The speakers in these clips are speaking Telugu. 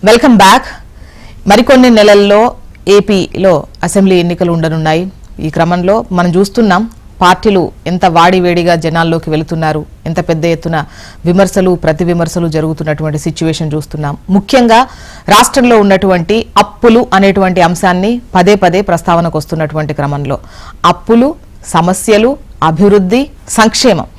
Welcome back. మరికొన్ని నెలల్లో ఏపీలో అసెంబ్లీ ఎన్నికలు ఉండనున్నాయి. ఈ క్రమంలో మనం చూస్తున్నాం పార్టీలు ఎంత వాడివేడిగా జనాల్లోకి వెళుతున్నారు, ఎంత పెద్ద ఎత్తున విమర్శలు ప్రతి విమర్శలు జరుగుతున్నటువంటి సిచ్యువేషన్ చూస్తున్నాం. ముఖ్యంగా రాష్ట్రంలో ఉన్నటువంటి అప్పులు అనేటువంటి అంశాన్ని పదే పదే ప్రస్తావనకు వస్తున్నటువంటి క్రమంలో అప్పులు, సమస్యలు, అభివృద్ధి, సంక్షేమం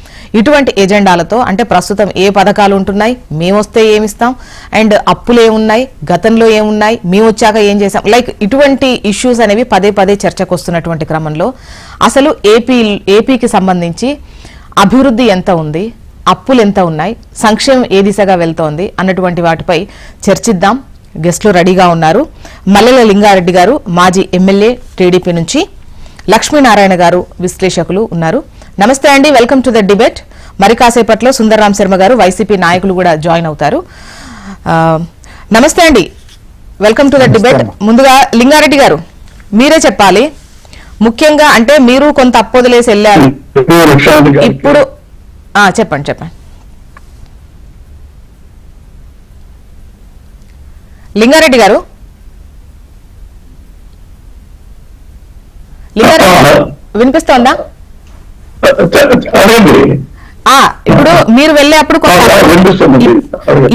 ఇటువంటి ఎజెండాలతో అంటే ప్రస్తుతం ఏ పథకాలు ఉంటున్నాయి, మేమొస్తే ఏమిస్తాం, అండ్ అప్పులు ఏమున్నాయి, గతంలో ఏమున్నాయి, మేము వచ్చాక ఏం చేసాం, లైక్ ఇటువంటి ఇష్యూస్ అనేవి పదే పదే చర్చకు వస్తున్నటువంటి క్రమంలో అసలు ఏపీకి సంబంధించి అభివృద్ధి ఎంత ఉంది, అప్పులు ఎంత ఉన్నాయి, సంక్షేమం ఏ దిశగా వెళ్తోంది అన్నటువంటి వాటిపై చర్చిద్దాం. గెస్టులు రెడీగా ఉన్నారు. మల్లెల లింగారెడ్డి గారు మాజీ ఎమ్మెల్యే టీడీపీ నుంచి, లక్ష్మీనారాయణ గారు విశ్లేషకులు ఉన్నారు. నమస్తే అండి, వెల్కమ్ టు ద డిబేట్. మరి కాసేపట్లో సుందర్రామ్ శర్మ గారు వైసీపీ నాయకులు కూడా జాయిన్ అవుతారు. నమస్తే అండి, వెల్కమ్ టు ద డిబేట్. ముందుగా లింగారెడ్డి గారు మీరే చెప్పాలి. ముఖ్యంగా అంటే మీరు కొంత అప్పొదిలేసి వెళ్ళారు, ఇప్పుడు చెప్పండి. లింగారెడ్డి గారు, వినిపిస్తోందా? ఇప్పుడు మీరు వెళ్ళేప్పుడు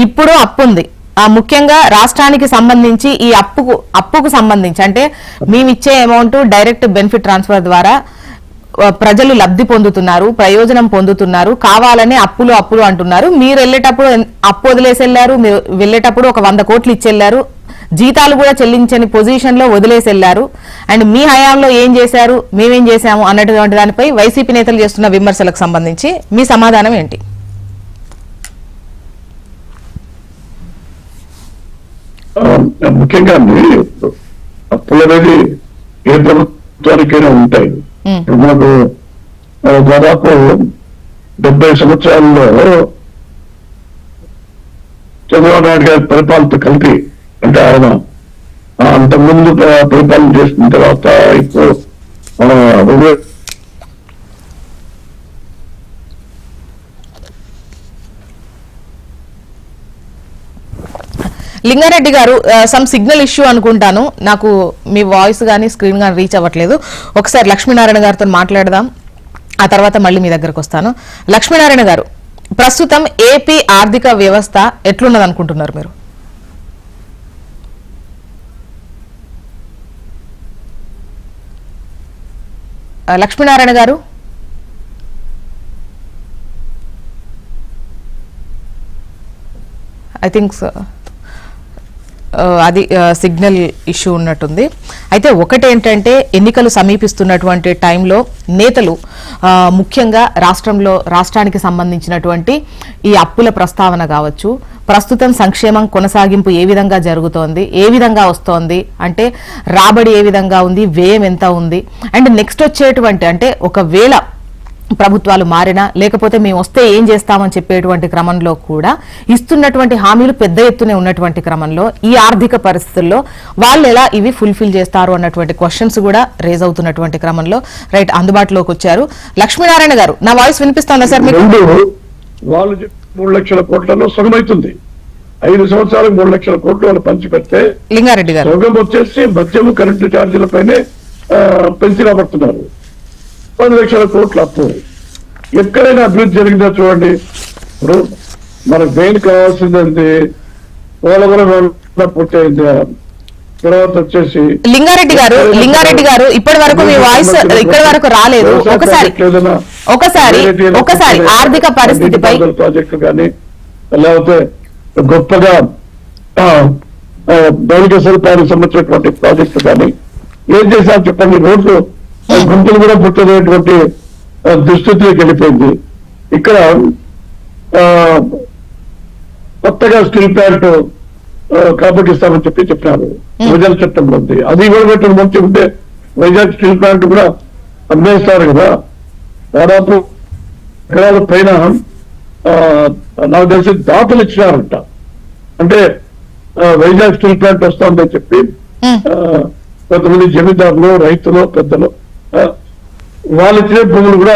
ఇప్పుడు అప్పు ఉంది. ముఖ్యంగా రాష్ట్రానికి సంబంధించి ఈ అప్పుకు సంబంధించి అంటే మేమిచ్చే అమౌంట్ డైరెక్ట్ బెనిఫిట్ ట్రాన్స్ఫర్ ద్వారా ప్రజలు లబ్ధి పొందుతున్నారు, ప్రయోజనం పొందుతున్నారు, కావాలని అప్పులు అంటున్నారు. మీరు వెళ్ళేటప్పుడు అప్పు వదిలేసి వెళ్ళారు, మీరు వెళ్ళేటప్పుడు ఒక 100 కోట్లు ఇచ్చెళ్లారు, జీతాలు కూడా చెల్లించని పొజిషన్ లో వదిలేసి వెళ్లారు. అండ్ మీ హయాంలో ఏం చేశారు, మేమేం చేశాము అన్నటువంటి దానిపై వైసీపీ నేతలు చేస్తున్న విమర్శలకు సంబంధించి మీ సమాధానం ఏంటి? ముఖ్యంగా అప్పులు అనేది ఏ ప్రభుత్వానికైనా ఉంటాయి. మనకు దాదాపు 70 సంవత్సరాల్లో చంద్రబాబు నాయుడు గారి పరిపాలనతో కలిపి అంటే ఆయన అంతకుముందు పరిపాలన చేసిన తర్వాత ఇప్పుడు లింగారెడ్డి గారు, సమ్ సిగ్నల్ ఇష్యూ అనుకుంటాను, నాకు మీ వాయిస్ కానీ స్క్రీన్ కానీ రీచ్ అవ్వట్లేదు. ఒకసారి లక్ష్మీనారాయణ గారితో మాట్లాడదాం, ఆ తర్వాత మళ్ళీ మీ దగ్గరకు వస్తాను. లక్ష్మీనారాయణ గారు, ప్రస్తుతం ఏపీ ఆర్థిక వ్యవస్థ ఎట్లున్నది అనుకుంటున్నారు మీరు? లక్ష్మీనారాయణ గారు, ఐ థింక్ అది సిగ్నల్ ఇష్యూ ఉన్నట్టుంది. అయితే ఒకటేంటంటే ఎన్నికలు సమీపిస్తున్నటువంటి టైంలో నేతలు ముఖ్యంగా రాష్ట్రానికి సంబంధించినటువంటి ఈ అప్పుల ప్రస్తావన కావచ్చు, ప్రస్తుతం సంక్షేమం కొనసాగింపు ఏ విధంగా జరుగుతోంది, ఏ విధంగా వస్తోంది, అంటే రాబడి ఏ విధంగా ఉంది, వ్యయం ఎంత ఉంది, అండ్ నెక్స్ట్ వచ్చేటువంటి అంటే ఒకవేళ ప్రభుత్వాలు మారినా లేకపోతే మేము వస్తే ఏం చేస్తామని చెప్పేటువంటి క్రమంలో కూడా ఇస్తున్నటువంటి హామీలు పెద్ద ఎత్తునే ఉన్నటువంటి క్రమంలో ఈ ఆర్థిక పరిస్థితుల్లో వాళ్ళు ఎలా ఇవి ఫుల్ఫిల్ చేస్తారు అన్నటువంటి క్వశ్చన్స్ కూడా రేజ్ అవుతున్నటువంటి క్రమంలో రైట్ అందుబాటులోకి వచ్చారు. లక్ష్మీనారాయణ గారు, నా వాయిస్ వినిపిస్తోందా సార్ మీకు? వాళ్ళు 3 లక్షల కోట్లలో సగమవుతుంది. 5 సంవత్సరాలకు 3 లక్షల కోట్లు వాళ్ళు పంచిపెడితే లింగారెడ్డి గారు సగం వచ్చేసి మద్యము కరెంటు ఛార్జీలపైనే పెంచి రాబడుతున్నారు. 10 లక్షల కోట్ల అప్పు. ఎక్కడైనా అభివృద్ధి జరిగిందో చూడండి. ఇప్పుడు మనకు దేనికి కావాల్సిందంటే పోలవరం పూర్తయింది, తర్వాత వచ్చేసి లింగారెడ్డి గారు ఇప్పటి వరకు మీ వాయిస్ ఇక్కడ వరకు రాలేదు. ఒకసారి ఆర్థిక పరిస్థితిపై ప్రాజెక్టు కానీ లేకపోతే గొప్పగా మౌలిక సదుపాయాలకు సంబంధించినటువంటి ప్రాజెక్టు కానీ ఏం చేశారు చెప్పండి. రోడ్లు గుంతలు కూడా పుట్టనేటువంటి దుస్థితిలోకి వెళ్ళిపోయింది. ఇక్కడ కొత్తగా స్టీల్ ప్లాంట్ కాబట్టిస్తామని చెప్పినారు, విభజన చట్టంలో ఉంది. అది ఇవ్వబెట్టిన మంచి ఉంటే వైజాగ్ స్టీల్ ప్లాంట్ కూడా అమ్మేస్తారు కదా. దాదాపు ఎకరాల పైన నాకు తెలిసి దాతలు ఇచ్చినారంట. అంటే వైజాగ్ స్టీల్ ప్లాంట్ వస్తుందని చెప్పి కొంతమంది జమీందారులు, రైతులు, పెద్దలు వాళ్ళు ఇచ్చిన భూములు కూడా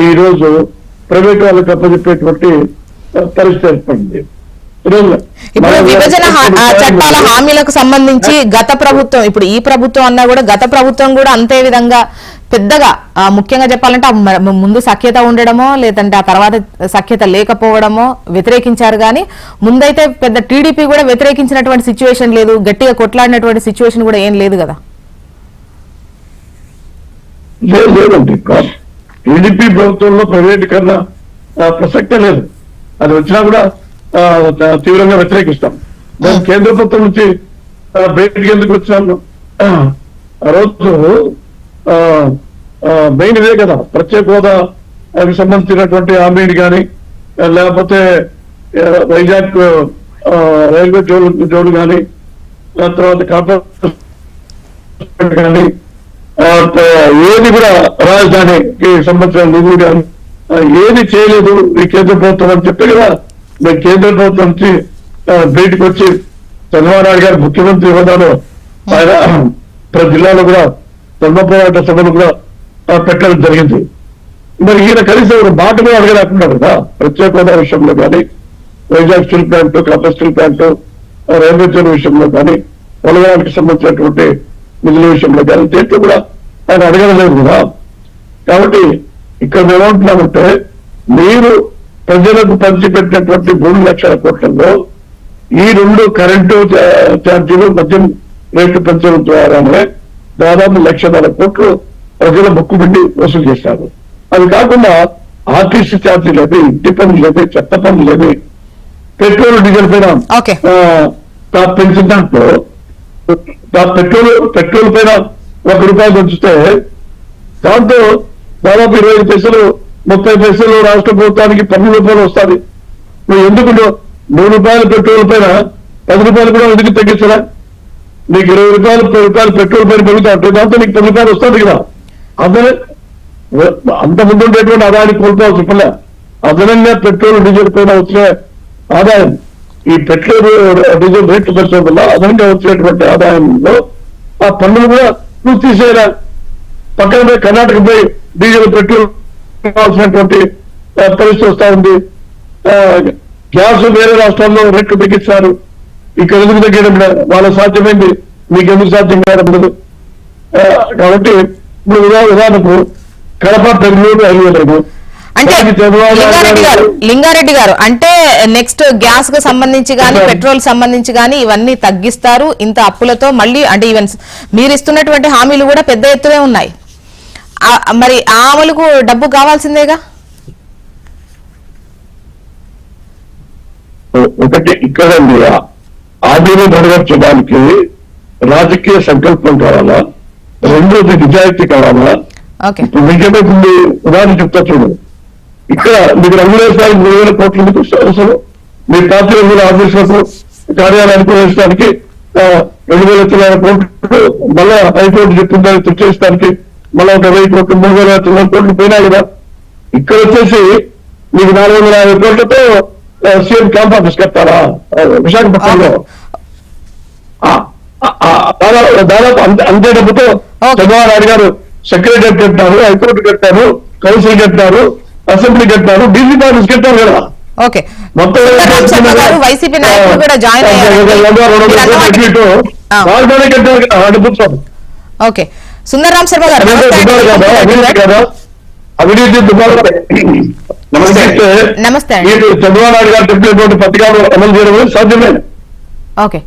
ఈ రోజు ప్రైవేట్ వాళ్ళకి అప్పచెప్పేటువంటి పరిస్థితి ఏర్పడింది. ఇప్పుడు విభజన చట్టాల హామీలకు సంబంధించి గత ప్రభుత్వం, ఇప్పుడు ఈ ప్రభుత్వం అన్నా కూడా గత ప్రభుత్వం కూడా అంతే విధంగా పెద్దగా ముఖ్యంగా చెప్పాలంటే ముందు సఖ్యత ఉండడమో లేదంటే ఆ తర్వాత సఖ్యత లేకపోవడమో వ్యతిరేకించారు. కానీ ముందైతే పెద్ద టీడీపీ కూడా వ్యతిరేకించినటువంటి సిచ్యువేషన్ లేదు, గట్టిగా కొట్లాడినటువంటి సిచ్యువేషన్ కూడా ఏం లేదు కదా. లేదండి, టీడీపీ ప్రభుత్వంలో ప్రైవేటీకరణ ప్రసక్తే లేదు. అది వచ్చినా కూడా తీవ్రంగా వ్యతిరేకిస్తాం. దాని కేంద్ర ప్రభుత్వం నుంచి బయటికి ఎందుకు వచ్చాను? ఆ రోజు మెయిన్ ఇదే కదా, ప్రత్యేక హోదాకి సంబంధించినటువంటి హామీని కానీ లేకపోతే వైజాగ్ రైల్వే జోడు కానీ తర్వాత కార్పొరేషన్ కానీ ఏది కూడా రాజధానికి సంబంధించిన నిధులు కానీ ఏది చేయలేదు ఈ కేంద్ర ప్రభుత్వం అని చెప్పి కదా మేము కేంద్ర ప్రభుత్వం నుంచి బయటకు వచ్చి చంద్రబాబు నాయుడు గారు ముఖ్యమంత్రి హోదాలో ఆయన ప్రతి జిల్లాలో కూడా ధర్మ పోరాట సభలు కూడా పెట్టడం జరిగింది. మరి ఈయన కనీసం ఒక మాట కూడా అడగలేకున్నారు కదా ప్రత్యేక హోదా విషయంలో కానీ, వైజాగ్ స్టీల్ ప్లాంట్, కప్ప స్టీల్ ప్లాంట్, రైల్వే జోన్ విషయంలో కానీ, పోలవరానికి సంబంధించినటువంటి నిధుల విషయంలో కానీ దేంట్లో కూడా ఆయన అడగలేదు కదా. కాబట్టి ఇక్కడ ఏమంటున్నామంటే మీరు ప్రజలకు పంచిపెట్టినటువంటి 3 లక్షల కోట్లలో ఈ 2 కరెంటు ఛార్జీలు మద్యం రేట్లు పెంచడం ద్వారానే దాదాపు 1,00,000 కోట్లు ప్రజల ముక్కు పిండి వసూలు చేశారు. అది కాకుండా ఆర్టీసీ ఛార్జీలేవి, ఇంటి పనులేవి, చెత్త పనులేవి, పెట్రోల్ డీజిల్ పైన పెంచిన దాంట్లో పెట్రోల్ పైన ₹1 పెంచితే దాంతో దాదాపు 25 పైసలు 30 పైసలు రాష్ట్ర ప్రభుత్వానికి ₹10 వస్తుంది. నువ్వు ఎందుకు ₹100 పెట్రోల్ పైన ₹10 కూడా ఎందుకు తగ్గించరా? నీకు ₹20 పెట్రోల్ పైన పెరుగుతా ఉంటే దాంతో నీకు ₹10 వస్తుంది కదా. అదనే అంత ముందు ఉండేటువంటి ఆదాయాన్ని కోల్పోవాల్సి పల్లె అదనంగా పెట్రోల్ డీజిల్ పైన వచ్చిన ఆదాయం ఈ పెట్రోల్ డీజిల్ రేట్లు పెంచడం వల్ల అదనంగా వచ్చేటువంటి ఆదాయంలో ఆ పన్నులు కూడా నువ్వు తీసేయరా. పక్కన పోయి కర్ణాటక పోయి డీజిల్ పెట్రోల్ కావాల్సినటువంటి పరిస్థితి వస్తా ఉంది. గ్యాస్ వేరే రాష్ట్రాల్లో రేట్లు తగ్గించారు, ఇక్కడ ఎందుకు తగ్గడం వాళ్ళ సాధ్యమైంది, మీకు ఎందుకు సాధ్యం కాదు. కాబట్టి ఇప్పుడు ఉదాహరణకు కడప, బెంగళూరు రైల్వే లైన్ అంటే లింగారెడ్డి గారు అంటే నెక్స్ట్ గ్యాస్ కు సంబంధించి గానీ పెట్రోల్ సంబంధించి గానీ ఇవన్నీ తగ్గిస్తారు ఇంత అప్పులతో. మళ్ళీ అంటే ఈవెన్ మీరు ఇస్తున్నటువంటి హామీలు కూడా పెద్ద ఎత్తునే ఉన్నాయి. మరి ఆ అమలుకు డబ్బు కావాల్సిందేగా. ఒకటి ఇక్కడండి హామీలు నెరవేర్చడానికి రాజకీయ సంకల్పం కావాలా, రెండోది నిజాయితీ కావాలా. ఇప్పుడు మీకేమే ముందు ఉదాహరణ చెప్తా చూడు. ఇక్కడ మీకు రంగులేసానికి 3,000 కోట్లు ఎందుకు అసలు? మీ పార్టీ రంగుల ఆఫీసులకు కార్యాలయానికి వేయడానికి 2,000 కోట్లు మళ్ళా హైకోర్టు చెప్పిందని తెచ్చేయడానికి మళ్ళా ఒక 1,000 కోట్లు 3,900 కోట్లు పోయినా కదా. ఇక్కడ వచ్చేసి మీకు 450 కోట్లతో సీఎం క్యాంప్ ఆఫీస్ కట్టారా విశాఖపట్నంలో? దాదాపు అంతే డబ్బుతో చంద్రబాబు నాయుడు గారు సెక్రటరియట్ కట్టారు, హైకోర్టు కట్టారు, కౌన్సిల్ కట్టారు, అసెంబ్లీ కట్టారు, డీజీపీ ఆఫీస్ కట్టారు కదా. మొత్తం వైసీపీ నాయకులు కూడా జాయిన్ అయ్యారు. కట్టారు కదా అడుగుతాం. ఓకే, సుందర్రాం శర్మ గారు అవినీతి నమస్తే. చంద్రబాబు నాయుడు గారు చెప్పినటువంటి పథకాలు అమలు చేయడం సాధ్యమే. ఓకే,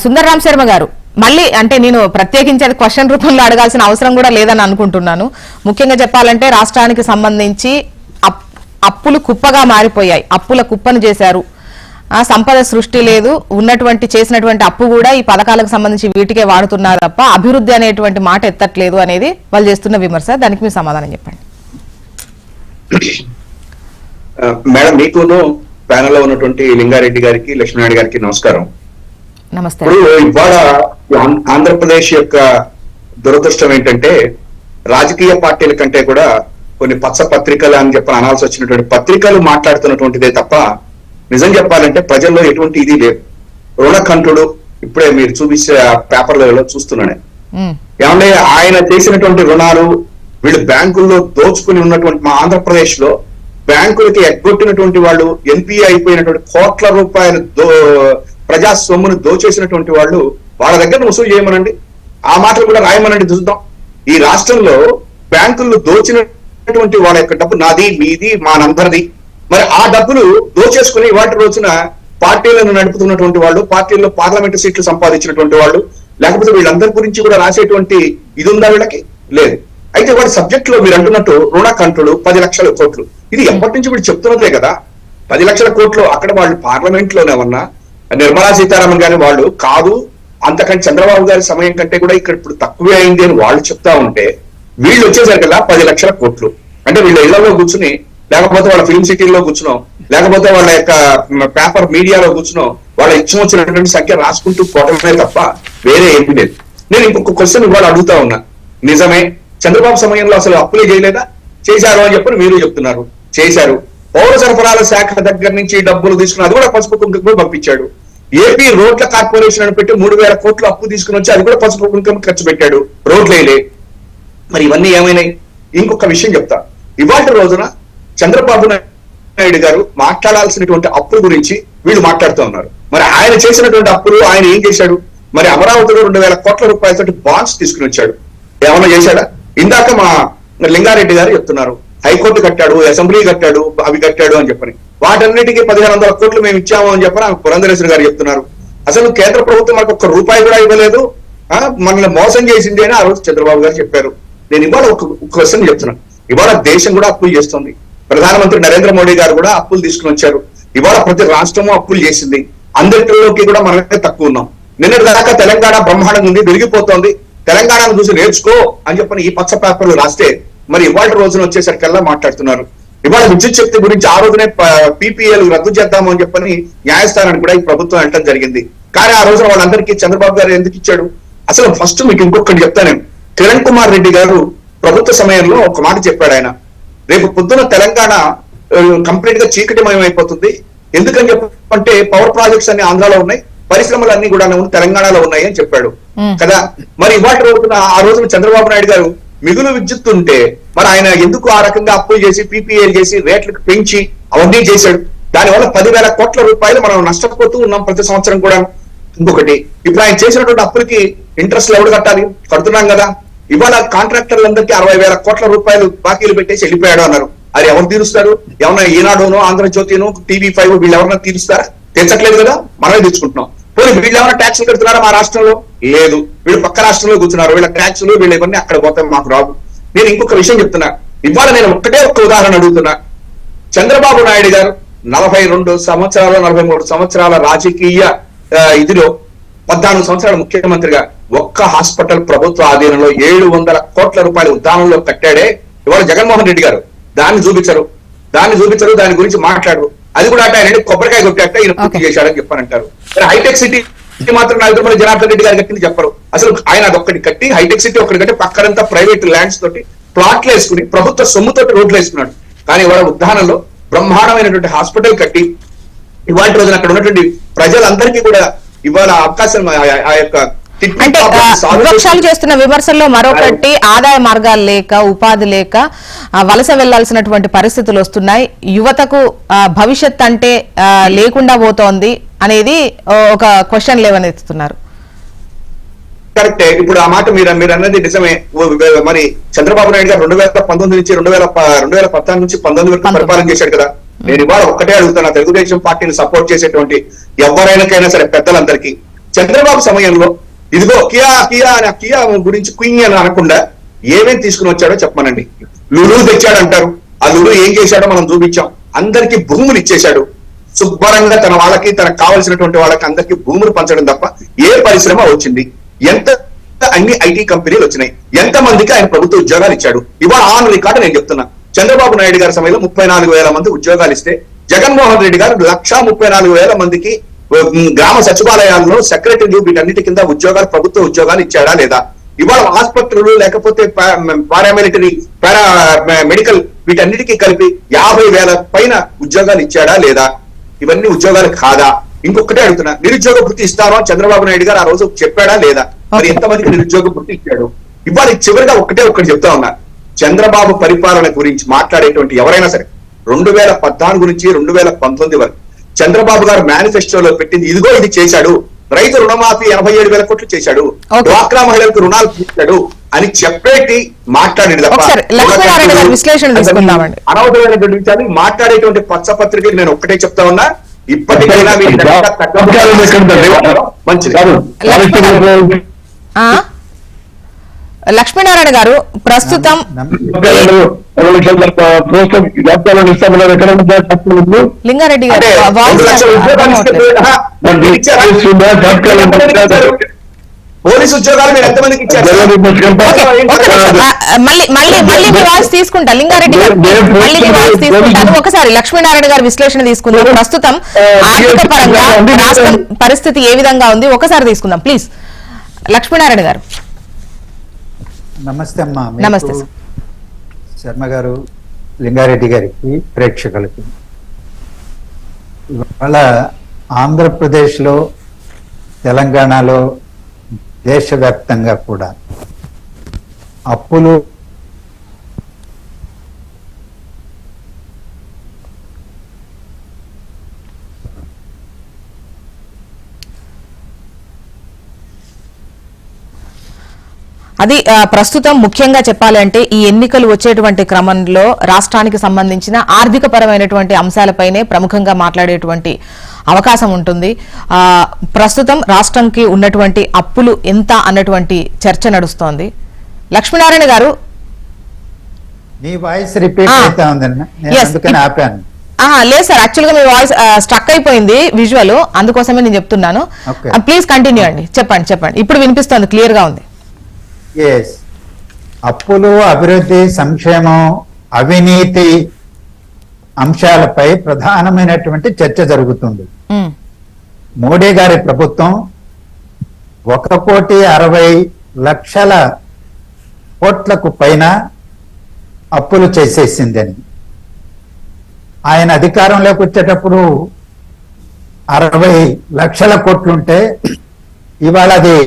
సుందర్రాం శర్మ గారు మళ్ళీ అంటే నేను ప్రత్యేకించి అది క్వశ్చన్ రూపంలో అడగాల్సిన అవసరం కూడా లేదని అనుకుంటున్నాను. ముఖ్యంగా చెప్పాలంటే రాష్ట్రానికి సంబంధించి అప్పులు కుప్పగా మారిపోయాయి, అప్పుల కుప్పను చేశారు. సంపద సృష్టి లేదు, ఉన్నటువంటి చేసినటువంటి అప్పు కూడా ఈ పథకాలకు సంబంధించి వీటికే వాడుతున్నారు తప్ప అభివృద్ధి అనేటువంటి మాట ఎత్తట్లేదు అనేది వాళ్ళు చేస్తున్న విమర్శ. దానికి మీరు సమాధానం చెప్పండి. మేడం, మీకును ప్యానెల్ లో ఉన్నటువంటి లింగారెడ్డి గారికి, లక్ష్మీనారాయణ గారికి నమస్కారం. నమస్తే. ఇప్పుడు ఇవాళ ఆంధ్రప్రదేశ్ యొక్క దురదృష్టం ఏంటంటే రాజకీయ పార్టీల కంటే కూడా కొన్ని పచ్చ పత్రికలు అని చెప్పి అనాల్సి వచ్చినటువంటి పత్రికలు మాట్లాడుతున్నటువంటిదే తప్ప నిజం చెప్పాలంటే ప్రజల్లో ఎటువంటి ఇది లేదు. రుణకంఠుడు ఇప్పుడే మీరు చూపించే పేపర్లలో చూస్తున్నాను. ఏమంటే ఆయన చేసినటువంటి రుణాలు వీళ్ళు బ్యాంకుల్లో దోచుకుని ఉన్నటువంటి మా ఆంధ్రప్రదేశ్ లో బ్యాంకులకి ఎగ్గొట్టినటువంటి వాళ్ళు, ఎన్పిఏ అయిపోయినటువంటి కోట్ల రూపాయల ప్రజా సొమ్మును దోచేసినటువంటి వాళ్ళు, వాళ్ళ దగ్గర వసూలు చేయమనండి, ఆ మాటలు కూడా రాయమనండి చూద్దాం. ఈ రాష్ట్రంలో బ్యాంకులు దోచినటువంటి వాళ్ళ యొక్క డబ్బు నాది, మీది, మానందరిది. మరి ఆ డబ్బులు దోచేసుకుని వాటి రోజున పార్టీలను నడుపుతున్నటువంటి వాళ్ళు, పార్టీల్లో పార్లమెంటు సీట్లు సంపాదించినటువంటి వాళ్ళు, లేకపోతే వీళ్ళందరి గురించి కూడా రాసేటువంటి ఇది ఉందా వీళ్ళకి? లేదు. అయితే వాడి సబ్జెక్ట్ లో మీరు అంటున్నట్టు రుణకంఠుడు 10 లక్షల కోట్లు, ఇది ఎప్పటి నుంచి వీళ్ళు చెప్తున్నదే కదా. 10 లక్షల కోట్లు అక్కడ వాళ్ళు పార్లమెంట్ లోనే ఉన్నా నిర్మలా సీతారామన్ గారి వాళ్ళు కాదు, అంతకంటే చంద్రబాబు గారి సమయం కంటే కూడా ఇక్కడ ఇప్పుడు తక్కువే అయింది అని వాళ్ళు చెప్తా ఉంటే, వీళ్ళు వచ్చేసరికల్లా 10 లక్షల కోట్లు. అంటే వీళ్ళ ఇళ్లలో కూర్చుని, లేకపోతే వాళ్ళ ఫిల్మ్ సిటీల్లో కూర్చున్నాం, లేకపోతే వాళ్ళ యొక్క పేపర్ మీడియాలో కూర్చున్నాం, వాళ్ళ ఇష్టం వచ్చినటువంటి సంఖ్య రాసుకుంటూ పోవటమే తప్ప వేరే ఏమీ లేదు. నేను ఇంకొక క్వశ్చన్ ఇవాళ అడుగుతా ఉన్నా. నిజమే, చంద్రబాబు సమయంలో అసలు అప్పులే చేయలేదా? చేశారు అని చెప్పని మీరు చెప్తున్నారు. చేశారు. పౌర సరఫరాల శాఖ దగ్గర నుంచి డబ్బులు తీసుకుని అది కూడా పసుపు కుంకుమ పంపించాడు. ఏపీ రోడ్ల కార్పొరేషన్ అని పెట్టి 3,000 కోట్లు అప్పు తీసుకుని వచ్చి అది కూడా పసుపు కుంకుమ ఖర్చు పెట్టాడు. రోడ్లే. మరి ఇవన్నీ ఏమైనాయి? ఇంకొక విషయం చెప్తా. ఇవాళ రోజున చంద్రబాబు నాయుడు గారు మాట్లాడాల్సినటువంటి అప్పుల గురించి వీళ్ళు మాట్లాడుతూ ఉన్నారు. మరి ఆయన చేసినటువంటి అప్పులు ఆయన ఏం చేశాడు? మరి అమరావతిలో 2,000 కోట్ల రూపాయలతో బాండ్స్ తీసుకుని వచ్చాడు. ఏమన్నా చేశాడా? ఇందాక మా లింగారెడ్డి గారు చెప్తున్నారు, హైకోర్టు కట్టాడు, అసెంబ్లీ కట్టాడు, అవి కట్టాడు అని చెప్పని. వాటన్నిటికీ 1,500 కోట్లు మేము ఇచ్చాము అని చెప్పని పురంధరేశ్వరి గారు చెప్తున్నారు. అసలు కేంద్ర ప్రభుత్వం మనకు ఒక్క రూపాయి కూడా ఇవ్వలేదు, మనల్ని మోసం చేసింది అని ఆ రోజు చంద్రబాబు గారు చెప్పారు. నేను ఇవాళ ఒక క్వశ్చన్ చెప్తున్నాను. ఇవాళ దేశం కూడా అప్పులు చేస్తుంది. ప్రధానమంత్రి నరేంద్ర మోడీ గారు కూడా అప్పులు తీసుకుని వచ్చారు. ఇవాళ ప్రతి రాష్ట్రము అప్పులు చేసింది. అందరిలోకి కూడా మనమే తక్కువ ఉన్నాం. నిన్నటి దాకా తెలంగాణ బ్రహ్మాండంగా ఉంది, పెరిగిపోతోంది, తెలంగాణను చూసి నేర్చుకో అని చెప్పని ఈ పచ్చ పేపర్లు రాస్తే, మరి ఇవాళ రోజున వచ్చేసరికల్లా మాట్లాడుతున్నారు. ఇవాళ విద్యుత్ శక్తి గురించి ఆ రోజునే పీపీఏలు రద్దు చేద్దాము అని చెప్పని న్యాయస్థానాన్ని కూడా ఈ ప్రభుత్వం అనటం జరిగింది. కానీ ఆ రోజున వాళ్ళందరికీ చంద్రబాబు గారు ఎందుకు ఇచ్చాడు? అసలు ఫస్ట్ మీకు ఇంకొకటి చెప్తాను. కిరణ్ కుమార్ రెడ్డి గారు ప్రభుత్వ సమయంలో ఒక మాట చెప్పాడు. ఆయన రేపు పొద్దున తెలంగాణ కంప్లీట్ గా చీకటిమయం అయిపోతుంది, ఎందుకని చెప్పంటే పవర్ ప్రాజెక్ట్స్ అన్ని ఆంధ్రాలో ఉన్నాయి, పరిశ్రమలు అన్ని కూడా తెలంగాణలో ఉన్నాయి అని చెప్పాడు కదా. మరి ఇవాళ రోజున ఆ రోజున చంద్రబాబు నాయుడు గారు మిగులు విద్యుత్ ఉంటే మరి ఆయన ఎందుకు ఆ రకంగా అప్పులు చేసి పీపీఏలు చేసి రేట్లకు పెంచి అవన్నీ చేశాడు? దానివల్ల 10,000 కోట్ల రూపాయలు మనం నష్టపోతూ ఉన్నాం ప్రతి సంవత్సరం కూడా. ఇంకొకటి, ఇప్పుడు ఆయన చేసినటువంటి అప్పులకి ఇంట్రెస్ట్ ఎవరు కట్టాలి? కడుతున్నాం కదా. ఇవాళ కాంట్రాక్టర్లందరికీ 60,000 కోట్ల రూపాయలు బాకీలు పెట్టేసి వెళ్ళిపోయాడు అన్నారు. అది ఎవరు తీరుస్తారు? ఏమన్నా ఈనాడును, ఆంధ్రజ్యోతిను, TV5 వీళ్ళు ఎవరన్నా తీరుస్తారా? తెచ్చట్లేదు కదా, మనమే తెచ్చుకుంటున్నాం. పోనీ వీళ్ళు ఏమైనా ట్యాక్స్లు కడుతున్నారా మా రాష్ట్రంలో? లేదు. వీళ్ళు పక్క రాష్ట్రంలో కూర్చున్నారు, వీళ్ళ ట్యాక్స్లు వీళ్ళు ఇవన్నీ అక్కడ పోతే మాకు రావు. నేను ఇంకొక విషయం చెప్తున్నా. ఇవాళ నేను ఒక్క ఉదాహరణ అడుగుతున్నా. చంద్రబాబు నాయుడు గారు 42 సంవత్సరాలు 43 సంవత్సరాల రాజకీయ ఇదిలో 14 సంవత్సరాల ముఖ్యమంత్రిగా ఒక్క హాస్పిటల్ ప్రభుత్వ ఆధీనంలో 700 కోట్ల రూపాయల ఉద్దానంలో కట్టాడే. ఇవాళ జగన్మోహన్ రెడ్డి గారు దాన్ని చూపించరు, దాని గురించి మాట్లాడరు. అది కూడా అంటే ఆయన కొబ్బరికాయ కొట్టాక ఈయన పూర్తి చేశాడని చెప్పారంటారు. హైటెక్ సిటీ మాత్రం నాయకుడు జనార్దన్ రెడ్డి గారు కట్టింది చెప్పరు. అసలు ఆయన అదొక్కటి కట్టి, హైటెక్ సిటీ ఒకటి కట్టి, పక్కనంతా ప్రైవేట్ ల్యాండ్స్ తోటి ప్లాట్లు వేసుకుని ప్రభుత్వ సొమ్ముతోటి రోడ్లు వేసుకున్నాడు. కానీ ఇవాళ ఉద్దానంలో బ్రహ్మాండమైనటువంటి హాస్పిటల్ కట్టి ఇవాళ రోజున అక్కడ ఉన్నటువంటి ప్రజలందరికీ కూడా ఇవాళ అవకాశం ఆ యొక్క అంటే విపక్షాలు చేస్తున్న విమర్శల్లో మరొకటి, ఆదాయ మార్గాలు లేక, ఉపాధి లేక వలస వెళ్లాల్సినటువంటి పరిస్థితులు వస్తున్నాయి, యువతకు భవిష్యత్ అంటే లేకుండా పోతోంది అనేది ఒక క్వశ్చన్ లేవనెత్తుతున్నారు. కరెక్టే. ఇప్పుడు ఆ మాట మీరు అన్నది నిజమే. మరి చంద్రబాబు నాయుడు గారు 2019 నుంచి 2014 నుంచి 19 వరకు పరిపాలన చేశాడు కదా. నేను ఇవాళ ఒక్కటే అడుగుతున్నా, తెలుగుదేశం పార్టీని సపోర్ట్ చేసేటువంటి ఎవరైనాకైనా సరే పెద్దలందరికీ, చంద్రబాబు సమయంలో ఇదిగో కియా గురించి క్వీన్ అని అనకుండా ఏమేమి తీసుకుని వచ్చాడో చెప్పమనండి. లులు తెచ్చాడంటారు. ఆ లులు ఏం చేశాడో మనం చూపించాం. అందరికీ భూములు ఇచ్చేశాడు. శుభ్రంగా తన వాళ్ళకి, తనకు కావాల్సినటువంటి వాళ్ళకి అందరికీ భూములు పంచడం తప్ప ఏ పరిశ్రమ వచ్చింది? ఎంత అన్ని ఐటీ కంపెనీలు వచ్చినాయి? ఎంత మందికి ఆయన ప్రభుత్వ ఉద్యోగాలు ఇచ్చాడు? ఇవాళ ఆన్ రికార్డు నేను చెప్తున్నా. చంద్రబాబు నాయుడు గారి సమయంలో 34,000 మంది ఉద్యోగాలు ఇస్తే, జగన్మోహన్ రెడ్డి గారు 134,000 మందికి గ్రామ సచివాలయాల్లో సెక్రటరీలు వీటన్నిటి కింద ఉద్యోగాలు, ప్రభుత్వ ఉద్యోగాలు ఇచ్చాడా లేదా? ఇవాళ ఆసుపత్రులు లేకపోతే పారామిలిటరీ, మెడికల్ వీటన్నిటికీ కలిపి 50,000 పైన ఉద్యోగాలు ఇచ్చాడా లేదా? ఇవన్నీ ఉద్యోగాలు కాదా? ఇంకొకటే అడుగుతున్నా, నిరుద్యోగ వృత్తి ఇస్తారో చంద్రబాబు నాయుడు గారు ఆ రోజు చెప్పాడా లేదా? మరి ఎంతమందికి నిరుద్యోగ వృత్తి ఇచ్చాడు? ఇవాళ చివరిగా ఒకటి చెప్తా ఉన్నా. చంద్రబాబు పరిపాలన గురించి మాట్లాడేటువంటి ఎవరైనా సరే 2014 నుంచి 2019 వరకు చంద్రబాబు గారు మేనిఫెస్టోలో పెట్టింది ఇదిగో ఇది చేశాడు, రైతు రుణమాఫీ 87,000 కోట్లు చేశాడు, డ్వాక్రా మహిళలకు రుణాలు తీర్చాడు అని చెప్పేటి మాట్లాడేది తప్ప అనవసరమైనటువంటి విషయాన్ని మాట్లాడేటువంటి పచ్చపత్రికలు నేను ఒక్కటే చెప్తా ఉన్నా, ఇప్పటికైనా మంచిది. లక్ష్మీనారాయణ గారు ప్రస్తుతం లింగారెడ్డి గారు పోలీసు ఉద్యోగాలు మీరు ఎంతమందికి ఇచ్చారు? మళ్ళీ మీ వాయిస్ తీసుకుంటా లింగారెడ్డి గారు, మళ్ళీ మీ వాయిస్ తీసుకుంటాను. ఒకసారి లక్ష్మీనారాయణ గారి విశ్లేషణ తీసుకుందాం. ప్రస్తుతం ఆర్థిక పరంగా రాష్ట్రం పరిస్థితి ఏ విధంగా ఉంది ఒకసారి తీసుకుందాం ప్లీజ్. లక్ష్మీనారాయణ గారు నమస్తే అమ్మా. నమస్తే శర్మ గారు, లింగారెడ్డి గారికి, ప్రేక్షకులకి. ఇవాళ ఆంధ్రప్రదేశ్లో, తెలంగాణలో, దేశవ్యాప్తంగా కూడా అప్పులు అది ప్రస్తుతం ముఖ్యంగా చెప్పాలంటే ఈ ఎన్నికలు వచ్చేటువంటి క్రమంలో రాష్ట్రానికి సంబంధించిన ఆర్థిక పరమైనటువంటి అంశాలపైనే ప్రముఖంగా మాట్లాడేటువంటి అవకాశం ఉంటుంది. ప్రస్తుతం రాష్ట్రంకి ఉన్నటువంటి అప్పులు ఎంత అన్నటువంటి చర్చ నడుస్తోంది. లక్ష్మీనారాయణ గారు మీ వాయిస్ రిపీట్ అవుతా ఉందన్న, నేను అందుకని ఆపాను. లేదు సార్, యాక్చువల్ గా మీ వాయిస్ స్ట్రక్ అయిపోయింది విజువల్, అందుకోసమే నేను చెప్తున్నాను. ప్లీజ్ కంటిన్యూ అండి, చెప్పండి. ఇప్పుడు వినిపిస్తోంది, క్లియర్ గా ఉంది. అప్పులు, అభివృద్ధి, సంక్షేమం, అవినీతి అంశాలపై ప్రధానమైనటువంటి చర్చ జరుగుతుంది. మోడీ గారి ప్రభుత్వం 1,60,00,000 కోట్లకు పైన అప్పులు చేసేసిందని, ఆయన అధికారంలోకి వచ్చేటప్పుడు 60 లక్షల కోట్లుంటే ఇవాళ అది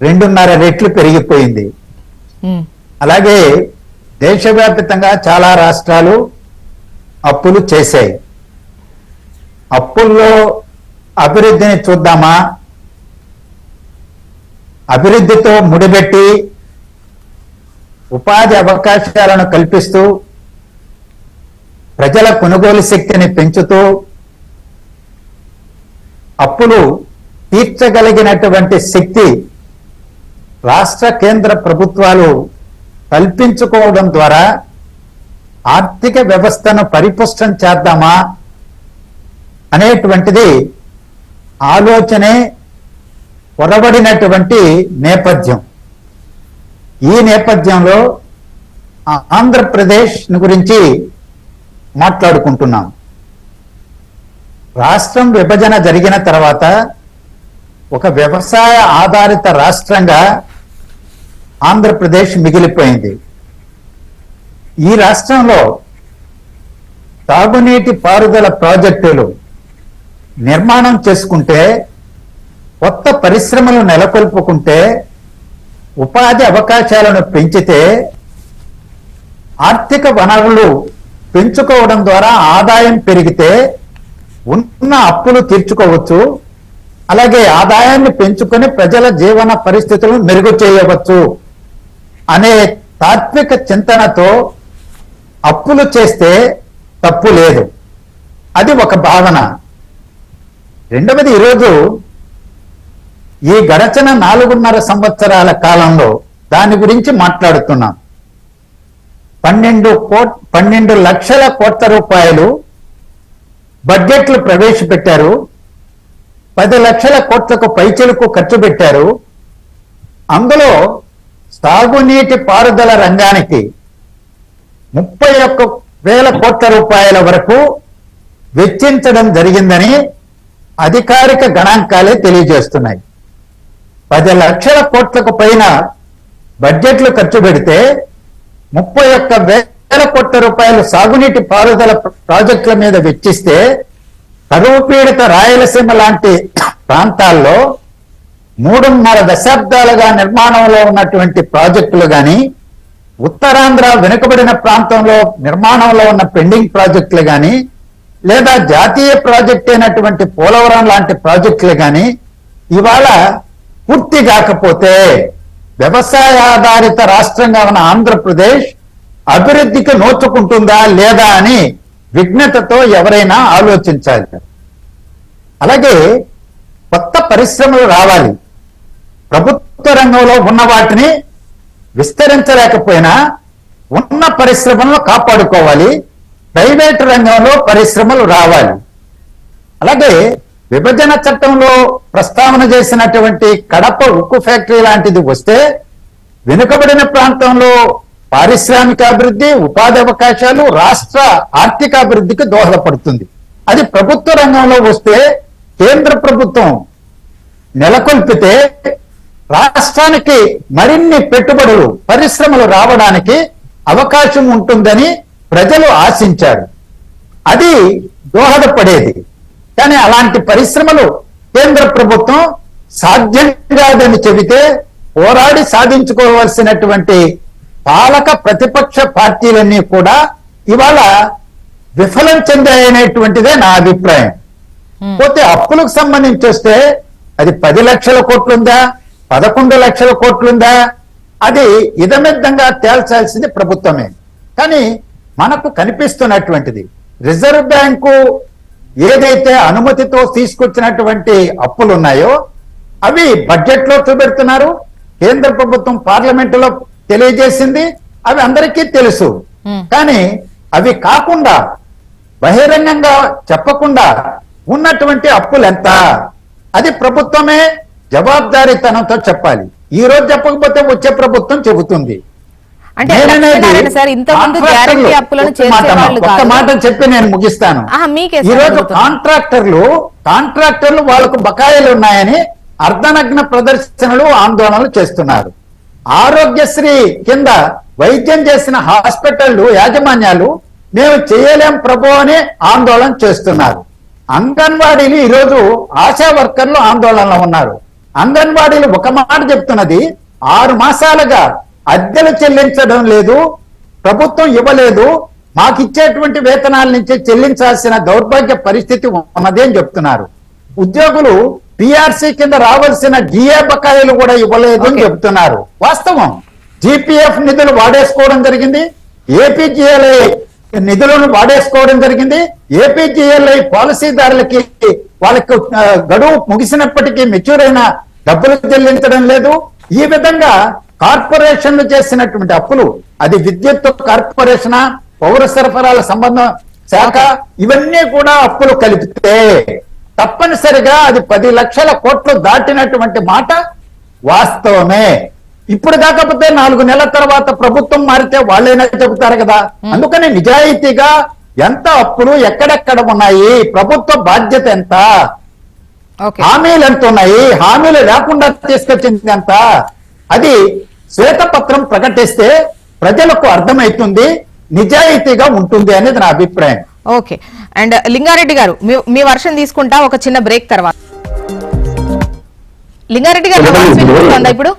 2.5 రెట్లు పెరిగిపోయింది. అలాగే దేశవ్యాప్తంగా చాలా రాష్ట్రాలు అప్పులు చేశాయి. అప్పుల్లో అభివృద్ధిని చూద్దామా? అభివృద్ధితో ముడిపెట్టి ఉపాధి అవకాశాలను కల్పిస్తూ ప్రజల కొనుగోలు శక్తిని పెంచుతూ అప్పులు తీర్చగలిగినటువంటి శక్తి రాష్ట్ర కేంద్ర ప్రభుత్వాలు కల్పించుకోవడం ద్వారా ఆర్థిక వ్యవస్థను పరిపుష్టం చేద్దామా అనేటువంటిది ఆలోచనే పొరబడినటువంటి నేపథ్యం. ఈ నేపథ్యంలో ఆంధ్రప్రదేశ్ గురించి మాట్లాడుకుంటున్నాం. రాష్ట్రం విభజన జరిగిన తర్వాత ఒక వ్యవసాయ ఆధారిత రాష్ట్రంగా ఆంధ్రప్రదేశ్ మిగిలిపోయింది. ఈ రాష్ట్రంలో తాగునీటి పారుదల ప్రాజెక్టులు నిర్మాణం చేసుకుంటే, కొత్త పరిశ్రమలు నెలకొల్పుకుంటే, ఉపాధి అవకాశాలను పెంచితే, ఆర్థిక వనరులు పెంచుకోవడం ద్వారా ఆదాయం పెరిగితే ఉన్న అప్పులు తీర్చుకోవచ్చు, అలాగే ఆదాయాన్ని పెంచుకొని ప్రజల జీవన పరిస్థితులను మెరుగు చేయవచ్చు అనే తాత్విక చింతనతో అప్పులు చేస్తే తప్పు లేదు. అది ఒక భావన. రెండవది, ఈరోజు ఈ గడచిన 4.5 సంవత్సరాల కాలంలో దాని గురించి మాట్లాడుతున్నాం. 12 లక్షల కోట్ల రూపాయలు బడ్జెట్లు ప్రవేశపెట్టారు. 10 లక్షల కోట్లకు పైచిలకు ఖర్చు పెట్టారు. అందులో సాగునీటి పారుదల రంగానికి 31,000 కోట్ల రూపాయల వరకు వెచ్చించడం జరిగిందని అధికారిక గణాంకాలే తెలియజేస్తున్నాయి. 10 లక్షల కోట్లకు పైన బడ్జెట్లు ఖర్చు పెడితే 31,000 కోట్ల రూపాయలు సాగునీటి పారుదల ప్రాజెక్టుల మీద వెచ్చిస్తే, కరువు పీడిత రాయలసీమ లాంటి ప్రాంతాల్లో 3.5 దశాబ్దాలుగా నిర్మాణంలో ఉన్నటువంటి ప్రాజెక్టులు కానీ ఉత్తరాంధ్ర వెనుకబడిన ప్రాంతంలో నిర్మాణంలో ఉన్న పెండింగ్ ప్రాజెక్టులు కానీ లేదా జాతీయ ప్రాజెక్ట్ అయినటువంటి పోలవరం లాంటి ప్రాజెక్టులు కానీ ఇవాళ పూర్తి కాకపోతే వ్యవసాయ ఆధారిత రాష్ట్రంగా ఉన్న ఆంధ్రప్రదేశ్ అభివృద్ధికి నోచుకుంటుందా లేదా అని విఘ్నతతో ఎవరైనా ఆలోచించాలి. అలాగే కొత్త పరిశ్రమలు రావాలి. ప్రభుత్వ రంగంలో ఉన్న వాటిని విస్తరించలేకపోయినా ఉన్న పరిశ్రమలను కాపాడుకోవాలి. ప్రైవేటు రంగంలో పరిశ్రమలు రావాలి. అలాగే విభజన చట్టంలో ప్రస్తావన చేసినటువంటి కడప ఉక్కు ఫ్యాక్టరీ లాంటిది వస్తే వెనుకబడిన ప్రాంతంలో పారిశ్రామిక అభివృద్ధి, ఉపాధి అవకాశాలు, రాష్ట్ర ఆర్థిక అభివృద్ధికి దోహదపడుతుంది. అది ప్రభుత్వ రంగంలో వస్తే కేంద్ర ప్రభుత్వం నెలకొల్పితే రాష్ట్రానికి మరిన్ని పెట్టుబడులు, పరిశ్రమలు రావడానికి అవకాశం ఉంటుందని ప్రజలు ఆశించారు. అది దోహదపడేది. కానీ అలాంటి పరిశ్రమలు కేంద్ర ప్రభుత్వం సాధ్యం కాదని చెబితే పోరాడి సాధించుకోవాల్సినటువంటి పాలక ప్రతిపక్ష పార్టీలన్నీ కూడా ఇవాళ విఫలం చెందాయనేటువంటిదే నా అభిప్రాయం. పోతే అప్పులకు సంబంధించి వస్తే అది 10 లక్షల కోట్లుందా, 11 లక్షల కోట్లుందా, అది ఇదమిద్దంగా తేల్చాల్సింది ప్రభుత్వమే. కానీ మనకు కనిపిస్తున్నటువంటిది రిజర్వ్ బ్యాంకు ఏదైతే అనుమతితో తీసుకొచ్చినటువంటి అప్పులు ఉన్నాయో అవి బడ్జెట్ లో చూపెడుతున్నారు. కేంద్ర ప్రభుత్వం పార్లమెంటులో తెలియజేసింది, అవి అందరికీ తెలుసు. కానీ అవి కాకుండా బహిరంగంగా చెప్పకుండా ఉన్నటువంటి అప్పులు ఎంత, అది ప్రభుత్వమే జవాబుదారీతనంతో చెప్పాలి. ఈ రోజు చెప్పకపోతే వచ్చే ప్రభుత్వం చెబుతుంది. అంటే సార్ ఇంతకుముందు గ్యారెంటీ అప్పులను చేసేవాళ్ళు ఒక్క కాదు. మాట చెప్పి నేను ముగిస్తాను. ఈ రోజు కాంట్రాక్టర్లు వాళ్ళకు బకాయిలు ఉన్నాయని అర్ధనగ్న ప్రదర్శనలు, ఆందోళనలు చేస్తున్నారు. ఆరోగ్యశ్రీ కింద వైద్యం చేసిన హాస్పిటళ్లు యాజమాన్యాలు మేము చేయలేం ప్రభు అని ఆందోళన చేస్తున్నారు. అంగన్వాడీలు ఈరోజు ఆశా వర్కర్లు ఆందోళనలో ఉన్నారు. అంగన్వాడీలు ఒక మాట చెప్తున్నది, 6 మాసాలుగా అద్దెలు చెల్లించడం లేదు, ప్రభుత్వం ఇవ్వలేదు, మాకు ఇచ్చేటువంటి వేతనాల నుంచి చెల్లించాల్సిన దౌర్భాగ్య పరిస్థితి ఉన్నది అని చెప్తున్నారు. ఉద్యోగులు పిఆర్సీ కింద రావాల్సిన డిఏ బకాయిలు కూడా ఇవ్వలేదు అని చెప్తున్నారు. వాస్తవం. జిపిఎఫ్ నిధులు వాడేసుకోవడం జరిగింది, ఏపీజీఎల్ఐ నిధులను వాడేసుకోవడం జరిగింది. ఏపీజీఎల్ఐ పాలసీదారులకి వాళ్ళకు గడువు ముగిసినప్పటికీ మెచ్యూర్ అయిన డబ్బులు చెల్లించడం లేదు. ఈ విధంగా కార్పొరేషన్లు చేసినటువంటి అప్పులు, అది విద్యుత్ కార్పొరేషన్, పౌర సరఫరాల సంబంధం శాఖ, ఇవన్నీ కూడా అప్పులు కలిపితే తప్పనిసరిగా అది 10 లక్షల కోట్లు దాటినటువంటి మాట వాస్తవమే. ఇప్పుడు కాకపోతే 4 నెలల తర్వాత ప్రభుత్వం మారితే వాళ్ళైనా చెబుతారు కదా. అందుకని నిజాయితీగా ఎంత అప్పులు ఎక్కడెక్కడ ఉన్నాయి, ప్రభుత్వ బాధ్యత ఎంత, హామీలు ఎంత ఉన్నాయి, హామీలు లేకుండా తీసుకొచ్చింది ఎంత, అది శ్వేతపత్రం ప్రకటిస్తే ప్రజలకు అర్థమవుతుంది, నిజాయితీగా ఉంటుంది అనేది నా అభిప్రాయం. ఓకే. అండ్ లింగారెడ్డి గారు, మీ వర్షన్ తీసుకుంటా ఒక చిన్న బ్రేక్ తర్వాత. లింగారెడ్డి గారు ఇప్పుడు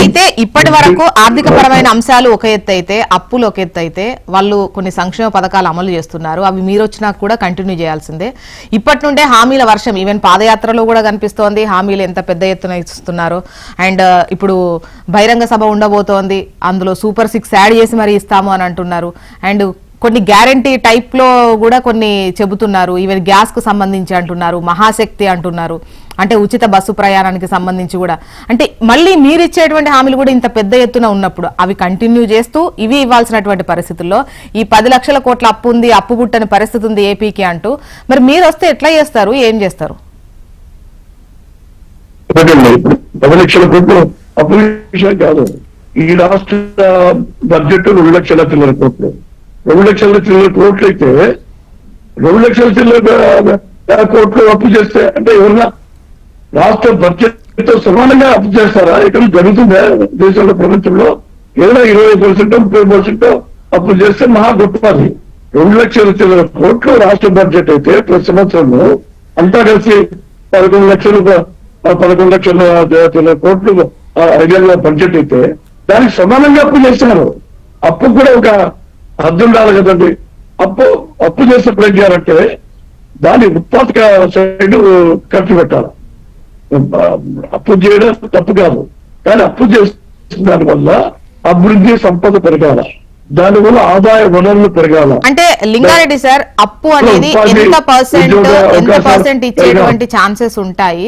అయితే ఇప్పటి వరకు ఆర్థిక పరమైన అంశాలు ఒక ఎత్తు అయితే, అప్పులు ఒక ఎత్తు అయితే, వాళ్ళు కొన్ని సంక్షేమ పథకాలు అమలు చేస్తున్నారు, అవి మీరు వచ్చినా కూడా కంటిన్యూ చేయాల్సిందే. ఇప్పటి నుండే హామీల వర్షం ఈవెన్ పాదయాత్రలో కూడా కనిపిస్తోంది, హామీలు ఎంత పెద్ద ఎత్తున ఇస్తున్నారు. అండ్ ఇప్పుడు బహిరంగ సభ ఉండబోతోంది, అందులో సూపర్ 6 యాడ్ చేసి మరి ఇస్తాము అని అంటున్నారు. అండ్ కొన్ని గ్యారంటీ టైప్ లో కూడా కొన్ని చెబుతున్నారు, ఈవెన్ గ్యాస్ కు సంబంధించి అంటున్నారు, మహాశక్తి అంటున్నారు, అంటే ఉచిత బస్సు ప్రయాణానికి సంబంధించి కూడా. అంటే మళ్ళీ మీరు ఇచ్చేటువంటి హామీలు కూడా ఇంత పెద్ద ఎత్తున ఉన్నప్పుడు అవి కంటిన్యూ చేస్తూ ఇవి ఇవ్వాల్సినటువంటి పరిస్థితుల్లో ఈ 10 లక్షల కోట్ల అప్పు ఉంది, అప్పు పుట్టని పరిస్థితి ఉంది ఏపీకి అంటూ, మరి మీరు వస్తే ఎట్లా చేస్తారు, ఏం చేస్తారు? 10 లక్షల కోట్లు అప్పు విషయం కాదు. ఈ రాష్ట్ర బడ్జెట్ 2 లక్షల చిల్లర కోట్లు. 2 లక్షల చిల్లర కోట్లు అయితే 2 లక్షల చిల్లర కోట్లు అప్పు చేస్తే అంటే ఎవరన్నా రాష్ట్ర బడ్జెట్ తో సమానంగా అప్పు చేస్తారా? ఇక్కడ జరుగుతుందా దేశంలో, ప్రపంచంలో? ఏదైనా 20%, 30% అప్పు చేస్తే మహా గొప్పది. 2 లక్షల చిల్లర కోట్లు రాష్ట్ర బడ్జెట్ అయితే ప్రతి సంవత్సరంలో అంతా కలిసి 11 లక్షల చిల్లర కోట్లు ఐడియల్ బడ్జెట్ అయితే దానికి సమానంగా అప్పు చేస్తున్నారు. అప్పు కూడా ఒక హద్దు ఉండాలి కదండి. అప్పు చేసినప్పుడు ఏం చేయాలంటే దాని ఉత్పాదక సైడ్ ఖర్చు పెట్టాలి. అప్పు చేయడం తప్పు కాదు, కానీ అప్పు చేసిన దాని వల్ల అభివృద్ధి సంపద పెరగాల, దానివల్ల ఆదాయ వనరులు పెరగాల. అంటే లింగారెడ్డి సార్, అప్పు అనేది ఎంత పర్సెంట్ ఇచ్చేటువంటి ఛాన్సెస్ ఉంటాయి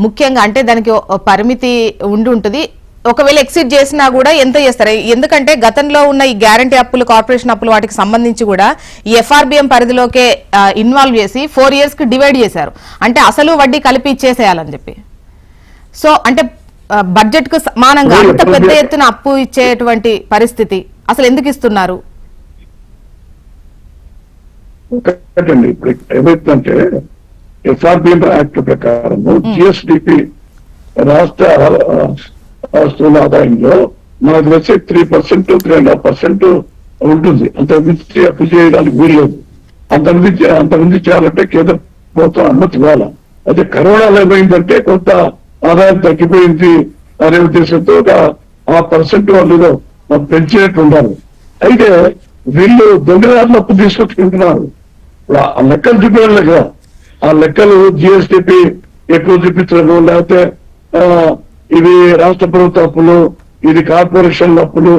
ముఖ్యంగా? అంటే దానికి పరిమితి ఉంటుంది. ఒకవేళ ఎక్సిట్ చేసినా కూడా ఎంత చేస్తారు? ఎందుకంటే గతంలో ఉన్న ఈ గ్యారంటీ అప్పులు, కార్పొరేషన్ అప్పులు వాటికి సంబంధించి కూడా ఈ ఎఫ్ఆర్బిఎం పరిధిలోకే ఇన్వాల్వ్ చేసి 4 years కి డివైడ్ చేశారు. అంటే అసలు వడ్డీ కలిపి ఇచ్చేసేయాలని చెప్పి. సో అంటే బడ్జెట్ కు సమానంగా అంత పెద్ద ఎత్తున అప్పు ఇచ్చేటువంటి పరిస్థితి అసలు ఎందుకు ఇస్తున్నారు? ఒకటండి, ఇప్పుడు ఏమైతుందంటే ఎఫ్ఆర్బిఎం యాక్ట్ ప్రకారం జిఎస్డిపి రాష్ట్ర స్థూల ఆదాయంలో మనకు వచ్చే 3%, 3.5% ఉంటుంది. అంత మించి అప్పు చేయడానికి వీల్లేదు. అంతమంది చేయాలంటే కేంద్ర ప్రభుత్వం అనుమతి ఇవ్వాలి. అయితే కరోనాలో ఏమైందంటే కొంత ఆదాయం తగ్గిపోయింది అనే ఉద్దేశంతో ఆ పర్సెంట్ వాళ్ళు పెంచినట్టు ఉండాలి. అయితే వీళ్ళు దొంగదారులు అప్పు తీసుకొచ్చుకుంటున్నారు. ఇప్పుడు ఆ లెక్కలు చూపించాలి కదా, ఆ లెక్కలు జిఎస్టిపి ఎక్కువ చూపించడం, లేకపోతే ఇవి రాష్ట్ర ప్రభుత్వ అప్పులు, ఇది కార్పొరేషన్ అప్పులు,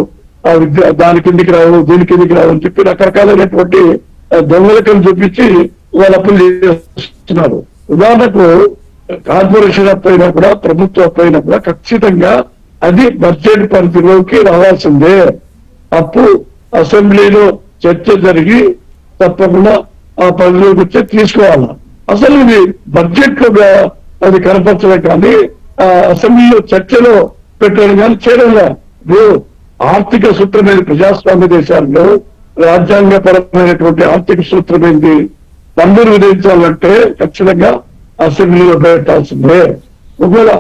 దాని కిందికి రావు, దీని కిందికి రావు అని చెప్పి రకరకాలైనటువంటి దొంగ లెక్కలు చూపించి వాళ్ళు అప్పులు చేస్తున్నారు. ఉదాహరణకు కార్పొరేషన్ అప్పు అయినా కూడా, ప్రభుత్వ అప్పు అయినా కూడా ఖచ్చితంగా అది బడ్జెట్ పరిధిలోకి రావాల్సిందే. అప్పు అసెంబ్లీలో చర్చ జరిగి తప్పకుండా ఆ పరిధిలోకి వచ్చి తీసుకోవాలి. అసలు ఇది బడ్జెట్ లో అది కనపరచడం కానీ అసెంబ్లీలో చర్చలో పెట్టడం కానీ చేయడంలా. ఆర్థిక సూత్రమైన ప్రజాస్వామ్య దేశాల్లో రాజ్యాంగపరమైనటువంటి ఆర్థిక సూత్రమైంది పన్నులు విధించాలంటే ఖచ్చితంగా అసెంబ్లీలో పెట్టాల్సిందే. ఒకవేళ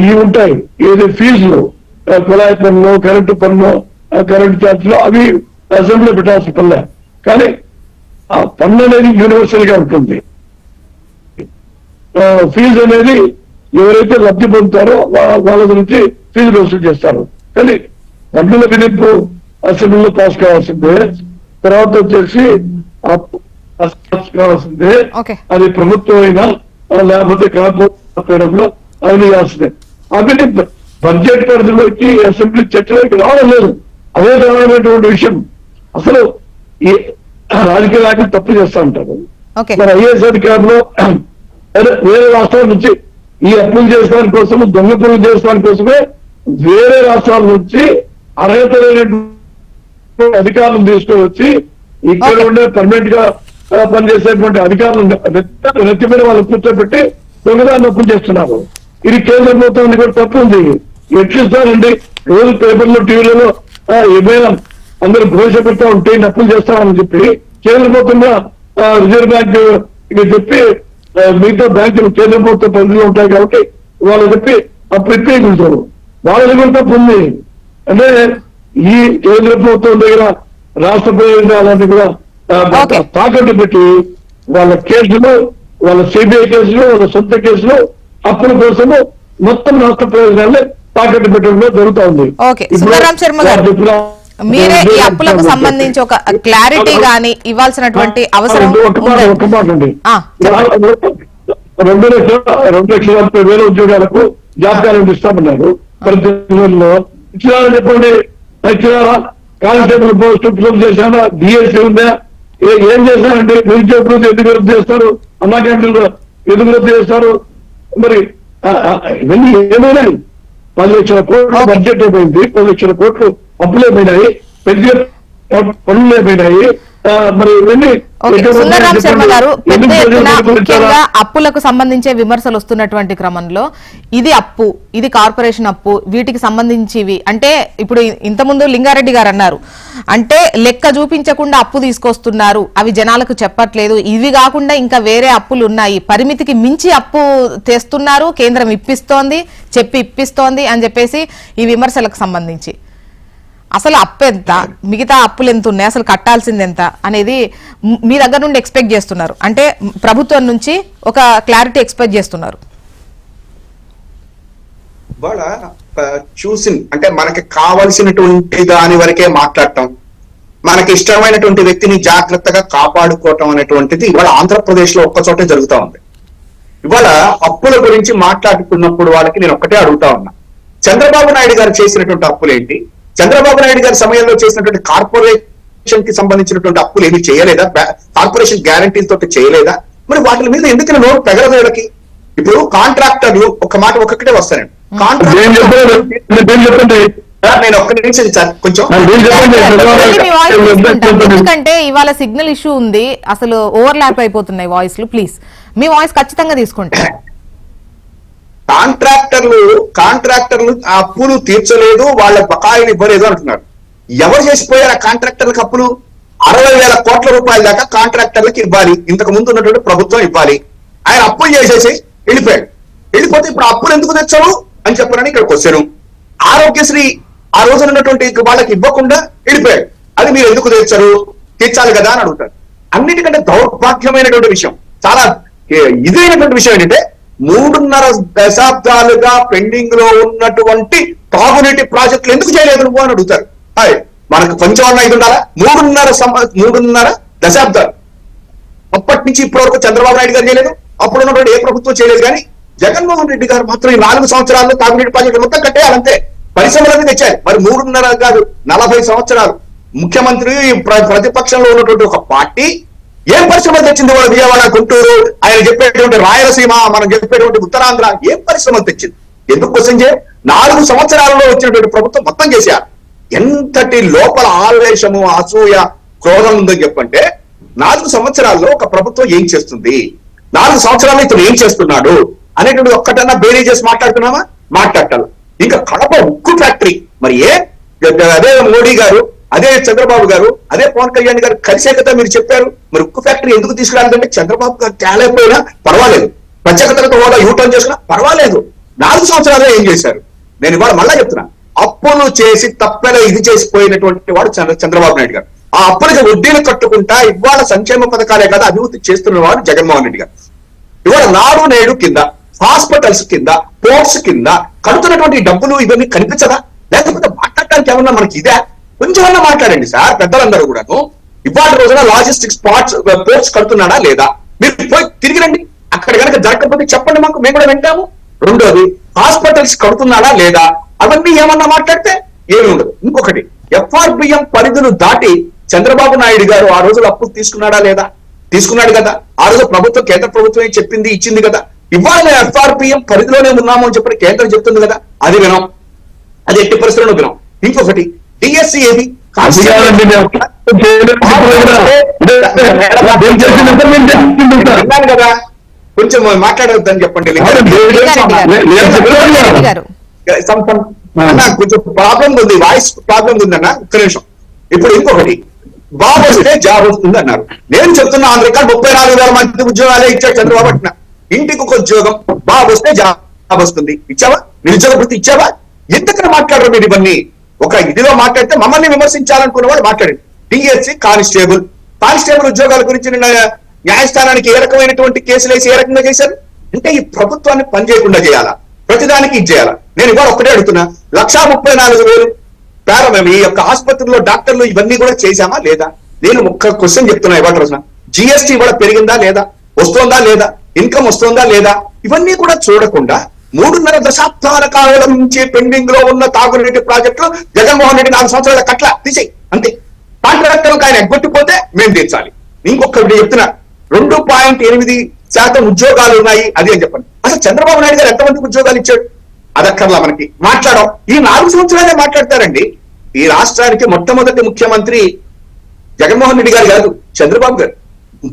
ఇవి ఉంటాయి, ఏది ఫీజులు, కుళాయి పన్ను, కరెంటు పన్ను, కరెంటు ఛార్జీలు, అవి అసెంబ్లీలో పెట్టాల్సిన పనులే. కానీ ఆ పన్ను అనేది యూనివర్సల్ గా ఉంటుంది. ఫీజు అనేది ఎవరైతే లబ్ధి పొందుతారో వాళ్ళ గురించి ఫీజులు వసూలు చేస్తారు. కానీ పన్నుల విధింపు అసెంబ్లీలో పాస్ కావాల్సిందే. తర్వాత వచ్చేసి కావాల్సిందే. అది ప్రభుత్వం అయినా లేకపోతే కార్పొరేషన్లో అవి చేయాల్సిందే. అవి బడ్జెట్ పరిధిలోకి అసెంబ్లీ చర్చలోకి రావడం లేదు. అదే ప్రధానమైనటువంటి విషయం. అసలు ఈ రాజకీయ నాయకులు తప్పు చేస్తా ఉంటారు. మరి ఐఏఎస్ అధికారులు వేరే రాష్ట్రాల నుంచి ఈ అప్పులు చేసుకోవడానికి కోసం, దొంగ పనులు చేసుకోవడానికి కోసమే వేరే రాష్ట్రాల నుంచి అర్హత లేనటువంటి అధికారులను తీసుకొని వచ్చి ఇక్కడ ఉండే పర్మనెంట్ గా పనిచేసేటువంటి అధికారులు నెత్తి మీద వాళ్ళు కూర్చోబెట్టి దొంగదాన్ని అప్పులు చేస్తున్నారు. ఇది కేంద్ర ప్రభుత్వం కూడా తప్పు ఉంది. ఎట్లిస్తారండి? రోజు పేపర్లో, టీవీలలో ఏమైనా అందరూ ఘోష పెడతా ఉంటే అప్పులు చేస్తామని చెప్పి కేంద్ర ప్రభుత్వంగా రిజర్వ్ బ్యాంక్ చెప్పి మిగతా బ్యాంకులు కేంద్ర ప్రభుత్వ పరిధిలో ఉంటాయి కాబట్టి వాళ్ళు చెప్పి అప్పు ఇప్పేయగలుగుతారు. వాళ్ళది కూడా తప్పు ఉంది. అంటే ఈ కేంద్ర ప్రభుత్వం దగ్గర రాష్ట్ర ప్రయోజనాలన్నీ కూడా తాకట్టు పెట్టి వాళ్ళ కేసులు, వాళ్ళ సిబిఐ కేసులు, వాళ్ళ సొంత కేసులు అప్పుల కోసము మొత్తం రాష్ట్ర ప్రయోజనాలే తాకట్టు పెట్టడంలో జరుగుతూ ఉంది. మీరే ఈ అప్పులకు సంబంధించి ఒక క్లారిటీ గాని ఇవ్వాల్సినటువంటి అవసరం. ఒక మాట అండి, 2,40,000 ఉద్యోగాలకు జాబ్ క్యాలెండర్ ఇస్తామన్నారు. ప్రతి జిల్లాలో ఇచ్చినారని చెప్పండి. ఇచ్చినారా? కానిస్టేబుల్ పోస్ట్ ఫిల్ చేశారా? డిఎస్సీ ఉందా? ఏం చేశారండి? నిరుద్యోగ వృద్ధి ఎందుకు రద్దు చేస్తారు? అన్నా క్యాంటీన్లు ఎందుకు రద్దు చేస్తారు? మరి ఇవన్నీ ఏమైనా 10 లక్షల కోట్లు బడ్జెట్ అయిపోయింది, 10 లక్షల కోట్లు అప్పులు అయిపోయినాయి, పెద్ద పనులు అయిపోయినాయి. మరి ఇవన్నీ సుందరరాం శర్మ గారు, పెద్ద ఎత్తున ముఖ్యంగా అప్పులకు సంబంధించే విమర్శలు వస్తున్నటువంటి క్రమంలో ఇది అప్పు, ఇది కార్పొరేషన్ అప్పు, వీటికి సంబంధించివి అంటే ఇప్పుడు ఇంతకుముందు లింగారెడ్డి గారు అన్నారు, అంటే లెక్క చూపించకుండా అప్పు తీసుకొస్తున్నారు, అవి జనాలకు చెప్పట్లేదు, ఇవి కాకుండా ఇంకా వేరే అప్పులు ఉన్నాయి, పరిమితికి మించి అప్పు తెస్తున్నారు, కేంద్రం ఇప్పిస్తోంది, ఇప్పిస్తోంది అని చెప్పేసి ఈ విమర్శలకు సంబంధించి అసలు అప్పు ఎంత, మిగతా అప్పులు ఎంత ఉన్నాయి, అసలు కట్టాల్సింది ఎంత అనేది మీ దగ్గర నుండి ఎక్స్పెక్ట్ చేస్తున్నారు? అంటే ప్రభుత్వం నుంచి ఒక క్లారిటీ ఎక్స్పెక్ట్ చేస్తున్నారు. ఇవాళ చూసి అంటే మనకి కావలసినటువంటి దాని వరకే మాట్లాడటం, మనకి ఇష్టమైనటువంటి వ్యక్తిని జాగ్రత్తగా కాపాడుకోవటం అనేటువంటిది ఇవాళ ఆంధ్రప్రదేశ్ లో ఒక్క చోటే జరుగుతా ఉంది. ఇవాళ అప్పుల గురించి మాట్లాడుతున్నప్పుడు వాళ్ళకి నేను ఒక్కటే అడుగుతా ఉన్నా, చంద్రబాబు నాయుడు గారు చేసినటువంటి అప్పులు ఏంటి? చంద్రబాబు నాయుడు గారి సమయంలో చేసినటువంటి కార్పొరేషన్ కి సంబంధించినటువంటి అప్పులు ఏమి చేయలేదా? కార్పొరేషన్ గ్యారంటీల తోటి చేయలేదా? మరి వాటి మీద ఎందుకు నోరు పెగలదు వీళ్ళకి? ఇప్పుడు కాంట్రాక్టర్లు ఒక మాట ఒక్కటే వస్తానండి, నేను ఒక్క నిమిషం సార్ కొంచెం మీ వాయిస్ తీసుకుంటాం, ఎందుకంటే ఇవాళ సిగ్నల్ ఇష్యూ ఉంది, అసలు ఓవర్ ల్యాప్ అయిపోతున్నాయి వాయిస్లు. ప్లీజ్ మీ వాయిస్ ఖచ్చితంగా తీసుకుంటాం. కాంట్రాక్టర్లు ఆ అప్పులు తీర్చలేదు, వాళ్ళ బకాయిలు ఇవ్వలేదు అంటున్నారు. ఎవరు చేసిపోయారు ఆ కాంట్రాక్టర్లకు అప్పులు? 60,000 కోట్ల రూపాయల దాకా కాంట్రాక్టర్లకు ఇవ్వాలి, ఇంతకు ముందు ఉన్నటువంటి ప్రభుత్వం ఇవ్వాలి. ఆయన అప్పులు చేసేసి వెళ్ళిపోయాడు. వెళ్ళిపోతే ఇప్పుడు అప్పులు ఎందుకు తెచ్చావు అని చెప్పారని ఇక్కడ క్వశ్చన్. ఆరోగ్యశ్రీ ఆ రోజున ఉన్నటువంటి వాళ్ళకి ఇవ్వకుండా వెళ్ళిపోయాడు, అది మీరు ఎందుకు తెచ్చారు? తీర్చాలి కదా అని అడుగుతారు. అన్నిటికంటే దౌర్భాగ్యమైనటువంటి విషయం, చాలా ఇదైనటువంటి విషయం ఏంటంటే 3.5 దశాబ్దాలుగా పెండింగ్ లో ఉన్నటువంటి తాగునీటి ప్రాజెక్టులు ఎందుకు చేయలేదు నువ్వు అని అడుగుతారు. మనకు కొంచెం అన్న ఇది ఉండాలా? 3.5 దశాబ్దాలు అప్పటి నుంచి ఇప్పటి వరకు చంద్రబాబు నాయుడు గారు చేయలేదు, అప్పుడు ఉన్నటువంటి ఏ ప్రభుత్వం చేయలేదు. కానీ జగన్మోహన్ రెడ్డి గారు మాత్రం ఈ 4 సంవత్సరాల్లో తాగునీటి ప్రాజెక్టులు మొత్తం కట్టేయాలంతే, పరిశ్రమలన్నీ తెచ్చారు. మరి 3.5 కాదు 40 సంవత్సరాలు ముఖ్యమంత్రి ప్రతిపక్షంలో ఉన్నటువంటి ఒక పార్టీ ఏం పరిశ్రమలు తెచ్చింది? వాళ్ళ విజయవాడ, గుంటూరు, ఆయన చెప్పేటువంటి రాయలసీమ, మనం చెప్పేటువంటి ఉత్తరాంధ్ర ఏం పరిశ్రమలు తెచ్చింది? ఎందుకు క్వశ్చన్ చేయ? 4 సంవత్సరాలలో వచ్చినటువంటి ప్రభుత్వం మొత్తం చేశారు. ఎంతటి లోపల ఆవేశము, అసూయ, క్రోధం ఉందని చెప్పంటే 4 సంవత్సరాల్లో ఒక ప్రభుత్వం ఏం చేస్తుంది, 4 సంవత్సరాల్లో ఇతను ఏం చేస్తున్నాడు అనేటువంటి ఒక్కటన్నా బేరీ చేసి మాట్లాడుతున్నామా? మాట్లాడాలి. ఇంకా కడప ఉక్కు ఫ్యాక్టరీ, మరి అదే మోడీ గారు, అదే చంద్రబాబు గారు, అదే పవన్ కళ్యాణ్ గారు కలిసే కదా మీరు చెప్పారు. మరి ఉక్కు ఫ్యాక్టరీ ఎందుకు తీసుకురాలేదంటే చంద్రబాబు గారు తేలేకపోయినా పర్వాలేదు, ప్రత్యేకతలతో హోదా యూటర్న్ చేసినా పర్వాలేదు, 4 సంవత్సరాల్లో ఏం చేశారు? నేను ఇవాళ మళ్ళా చెప్తున్నా, అప్పులు చేసి తప్పెలా ఇది చేసిపోయినటువంటి వాడు చంద్రబాబు నాయుడు గారు. ఆ అప్పులకి వడ్డీలు కట్టుకుంటా ఇవాళ సంక్షేమ పథకాలే కదా అభివృద్ధి చేస్తున్న వాడు జగన్మోహన్ రెడ్డి గారు. ఇవాళ నాడు నేడు కింద, హాస్పిటల్స్ కింద, పోర్ట్స్ కింద కడుతున్నటువంటి డబ్బులు ఇవన్నీ కనిపించదా? లేకపోతే మాట్లాడటానికి ఏమన్నా మనకి ఇదే? కొంచెమన్నా మాట్లాడండి సార్ పెద్దలందరూ కూడాను. ఇవాళ రోజున లాజిస్టిక్స్ పోర్ట్స్ కడుతున్నాడా లేదా? మీరు పోయి తిరిగి రండి, అక్కడ కనుక జరగకపోతే చెప్పండి మాకు, మేము కూడా వింటాము. రెండోది, హాస్పిటల్స్ కడుతున్నాడా లేదా? అవన్నీ ఏమన్నా మాట్లాడితే ఏమి ఉండదు. ఇంకొకటి, FRBM పరిధులు దాటి చంద్రబాబు నాయుడు గారు ఆ రోజులు అప్పులు తీసుకున్నాడా లేదా? తీసుకున్నాడు కదా. ఆ రోజు ప్రభుత్వం, కేంద్ర ప్రభుత్వం చెప్పింది ఇచ్చింది కదా. ఇవాళ FRBM పరిధిలోనే ఉన్నాము అని చెప్పి కేంద్రం చెప్తుంది కదా, అది వినం, అది ఎట్టి పరిస్థితుల్లో వినం. ఇంకొకటి, DSC ఏది? కదా, కొంచెం మాట్లాడవద్దని చెప్పండి. కొంచెం ప్రాబ్లం ఉంది, వాయిస్ ప్రాబ్లం ఉందన్న, ఒక్క నిమిషం. ఇప్పుడు ఇంకొకటి, బాబు వస్తే జాబ్ వస్తుంది అన్నారు. నేను చెప్తున్నా, ఆంధ్ర 34,000 మంది ఉద్యోగాలే ఇచ్చాడు చంద్రబాబు అంటున్నా. ఇంటికి ఒక ఉద్యోగం, బాబు వస్తే జాబ్ వస్తుంది. ఇచ్చావా? నిరుద్యోగ వృత్తి ఇచ్చావా? ఎందుకని మాట్లాడరు మీరు ఇవన్నీ? ఒక ఇదిలో మాట్లాడితే మమ్మల్ని విమర్శించాలనుకున్న వాళ్ళు మాట్లాడండి. DSC కానిస్టేబుల్ ఉద్యోగాల గురించి నిన్న న్యాయస్థానానికి ఏ రకమైనటువంటి కేసులు వేసి ఏ రకంగా చేశారు? అంటే ఈ ప్రభుత్వాన్ని పనిచేయకుండా చేయాలా? ప్రతిదానికి ఇది చేయాలా? నేను ఇవాళ ఒక్కటే అడుగుతున్నా, 1,34,000 ఈ యొక్క ఆసుపత్రిలో డాక్టర్లు ఇవన్నీ కూడా చేశామా లేదా? నేను ఒక్క క్వశ్చన్ చెప్తున్నా ఇవాళ రోజున, GST ఇవాళ పెరిగిందా లేదా? వస్తుందా లేదా? ఇన్కమ్ వస్తుందా లేదా? ఇవన్నీ కూడా చూడకుండా 3.5 దశాబ్దాల కాలం నుంచి పెండింగ్ లో ఉన్న తాగునీటి ప్రాజెక్టులు జగన్మోహన్ రెడ్డి 4 సంవత్సరాల కట్ల తీసేయి అంతే. కాంట్రాక్టర్లకు ఆయన ఎగ్గొట్టిపోతే మేము తీర్చాలి. ఇంకొకటి చెప్తున్నా, 2.8% ఉద్యోగాలు ఉన్నాయి అది అని చెప్పండి. అసలు చంద్రబాబు నాయుడు గారు ఎంతమందికి ఉద్యోగాలు ఇచ్చాడు? అదక్కర్లా మనకి మాట్లాడడం. ఈ 4 సంవత్సరాలే మాట్లాడతారండి. ఈ రాష్ట్రానికి మొట్టమొదటి ముఖ్యమంత్రి జగన్మోహన్ రెడ్డి గారు కాదు, చంద్రబాబు గారు.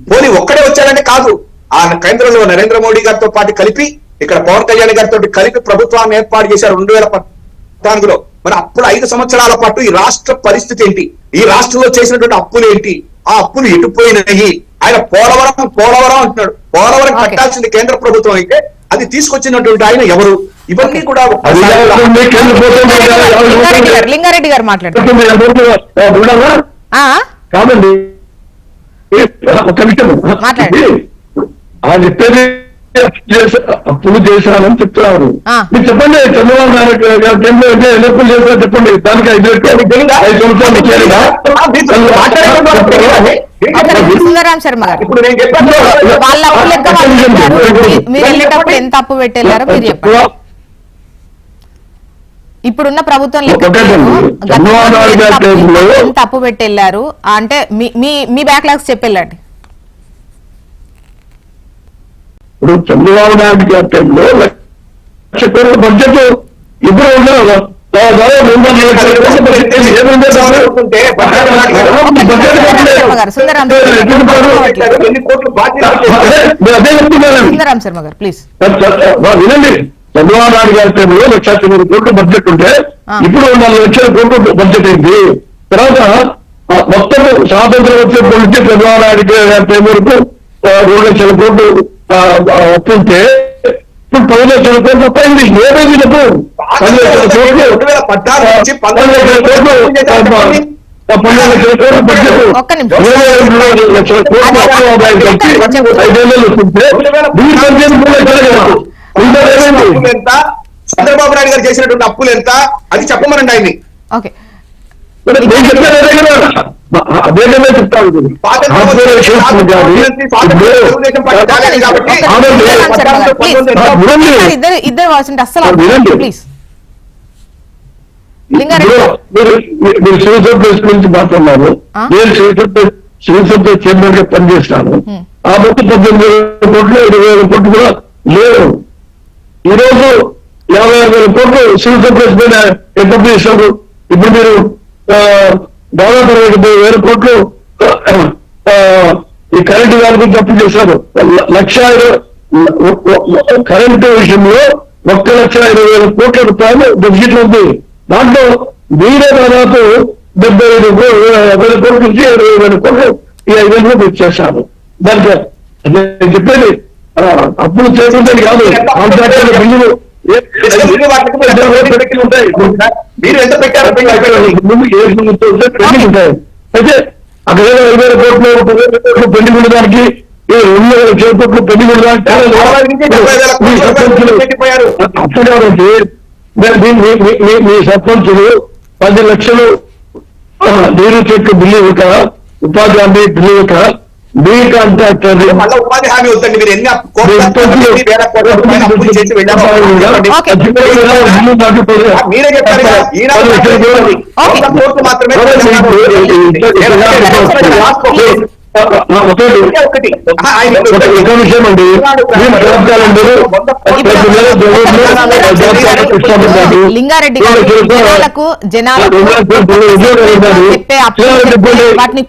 పోనీ ఒక్కడే వచ్చారంటే కాదు, ఆ కేంద్రంలో నరేంద్ర మోడీ గారితో పాటు కలిపి, ఇక్కడ పవన్ కళ్యాణ్ గారితో కలిపి ప్రభుత్వాన్ని ఏర్పాటు చేశారు 2014లో. మరి అప్పుడు 5 సంవత్సరాల పాటు ఈ రాష్ట్ర పరిస్థితి ఏంటి? ఈ రాష్ట్రంలో చేసినటువంటి అప్పులు ఏంటి? ఆ అప్పులు ఎటుపోయినాయి? ఆయన పోలవరం అంటున్నాడు. పోలవరం కట్టాల్సింది కేంద్ర ప్రభుత్వం అయితే అది తీసుకొచ్చినటువంటి ఆయన ఎవరు? ఇవన్నీ కూడా లింగారెడ్డి గారు మాట్లాడుతున్నారు కాదండి. ఒక నిమిషం చెప్పేది అప్పులు చేశానని చెప్తున్నారు. ఆ. మీరు చెప్పండి, చంద్రబాబు నాయుడు గారి టైంలో అంటే ఎన్ని అప్పులు చేశారో చెప్పండి. దానికి 5 సంవత్సరాలు చేయాలిగా? సుందరరాం శర్మ గారు, ఇప్పుడు నేను చెప్పాను వాళ్ళ అప్పు లెక్క వాళ్ళు చెప్పారు. మీరు వెళ్ళేటప్పుడు ఎంత అప్పు పెట్టెళ్ళారో మీరు చెప్పండి. ఇప్పుడున్న ప్రభుత్వం లెక్క చంద్రబాబు నాయుడు గారి టైంలో ఎంత అప్పు పెట్టెళ్ళారు అంటే మీ బ్యాక్లాగ్స్ చెప్పెళ్ళండి. ఇప్పుడు చంద్రబాబు నాయుడు గారి టైంలో 1,00,000 కోట్ల బడ్జెట్ ఇప్పుడు ఉండదు. ఎన్ని కోట్లు బాధ్యత సుందరరాం శర్మ గారు ప్లీజ్. వినండి, చంద్రబాబు నాయుడు గారి టైంలో 1,90,000 కోట్ల బడ్జెట్ ఉంటే ఇప్పుడు 4,00,000 కోట్ల బడ్జెట్ అయింది. తర్వాత మొత్తం స్వాతంత్రం వచ్చేప్పటి నుంచి చంద్రబాబు నాయుడు గారి టైం వరకు 2,00,000 కోట్లు అప్పు ఉంటే ఇప్పుడు 10,00,000 కోట్లు అప్పయింది. ఏమైంది చెప్పు? 10,00,000 కోట్లు 12,00,000 కోట్ల బడ్జెట్ ఒక్క నిమిషం. 22,00,000 కోట్ల అప్పు ఆదాయం కలిసి 5 ఏళ్ళు వస్తుంటే మీరు 18,000 అప్పులు ఎంత, చంద్రబాబు నాయుడు గారు చేసినటువంటి అప్పులు ఎంత, అది చెప్పమనండి ఆయన్ని. ఓకే, నేను చెప్పాను అదే కదా చెప్తాను. ఇద్దరు వాసింటి అస్సలు ప్లీజ్. మీరు సివిల్ సప్లైస్ గురించి మాట్లాడుతున్నారు. నేను సివిల్ సప్లైస్ చైర్మన్ గా పనిచేస్తాను. ఆ మొత్తం 18,000 కోట్లు 20,000 కోట్లు కూడా లేవు. ఈరోజు 50,000 కోట్లు సివిల్ సప్లైస్ మీద ఎంత చేశారు? ఇప్పుడు మీరు దాదాపు 20,000 కోట్లు ఈ కరెంటు దాని గురించి అప్పు చేశారు. 1,00,000 కరెంటు విషయంలో 1,20,000 కోట్ల రూపాయలు డెఫిసిట్ ఉంది. దాంట్లో మీరే దాదాపు 75,000 కోట్ల నుంచి 20,000 కోట్లు ఈ 5 ఏళ్ళలో మీరు చేశారు. దానికి నేను చెప్పేది అప్పులు చేయకుండా కాదు, కాంట్రాక్టర్ల బిల్లులు ఉంటాయి. మీరు ఎంత పెట్టారో పెండింగ్ ఉంటాయి. అయితే అక్కడ 5,000 కోట్లు 10,000 కోట్లు పెండింగ్ ఉండడానికి 2,000 కోట్లు పెండింగ్ ఉండడానికి మీ సర్పంచులు 10 లక్షలు నీరు చెట్లు బిల్లు ఇవ్వక, ఉపాధి హామీ బిల్లు ఇవ్వక, మీ కాంట్రాక్టర్ మళ్ళీ ఉపాధి హామీ వద్దండి. మీరు ఎన్ని అప్పులు చేసి వెళ్ళారు మీరే చెప్పారు కదా. కోర్టు మాత్రమే ఒక విషయం అండి, లింగారెడ్డి గారు జనాలకు చెప్పే వాటిని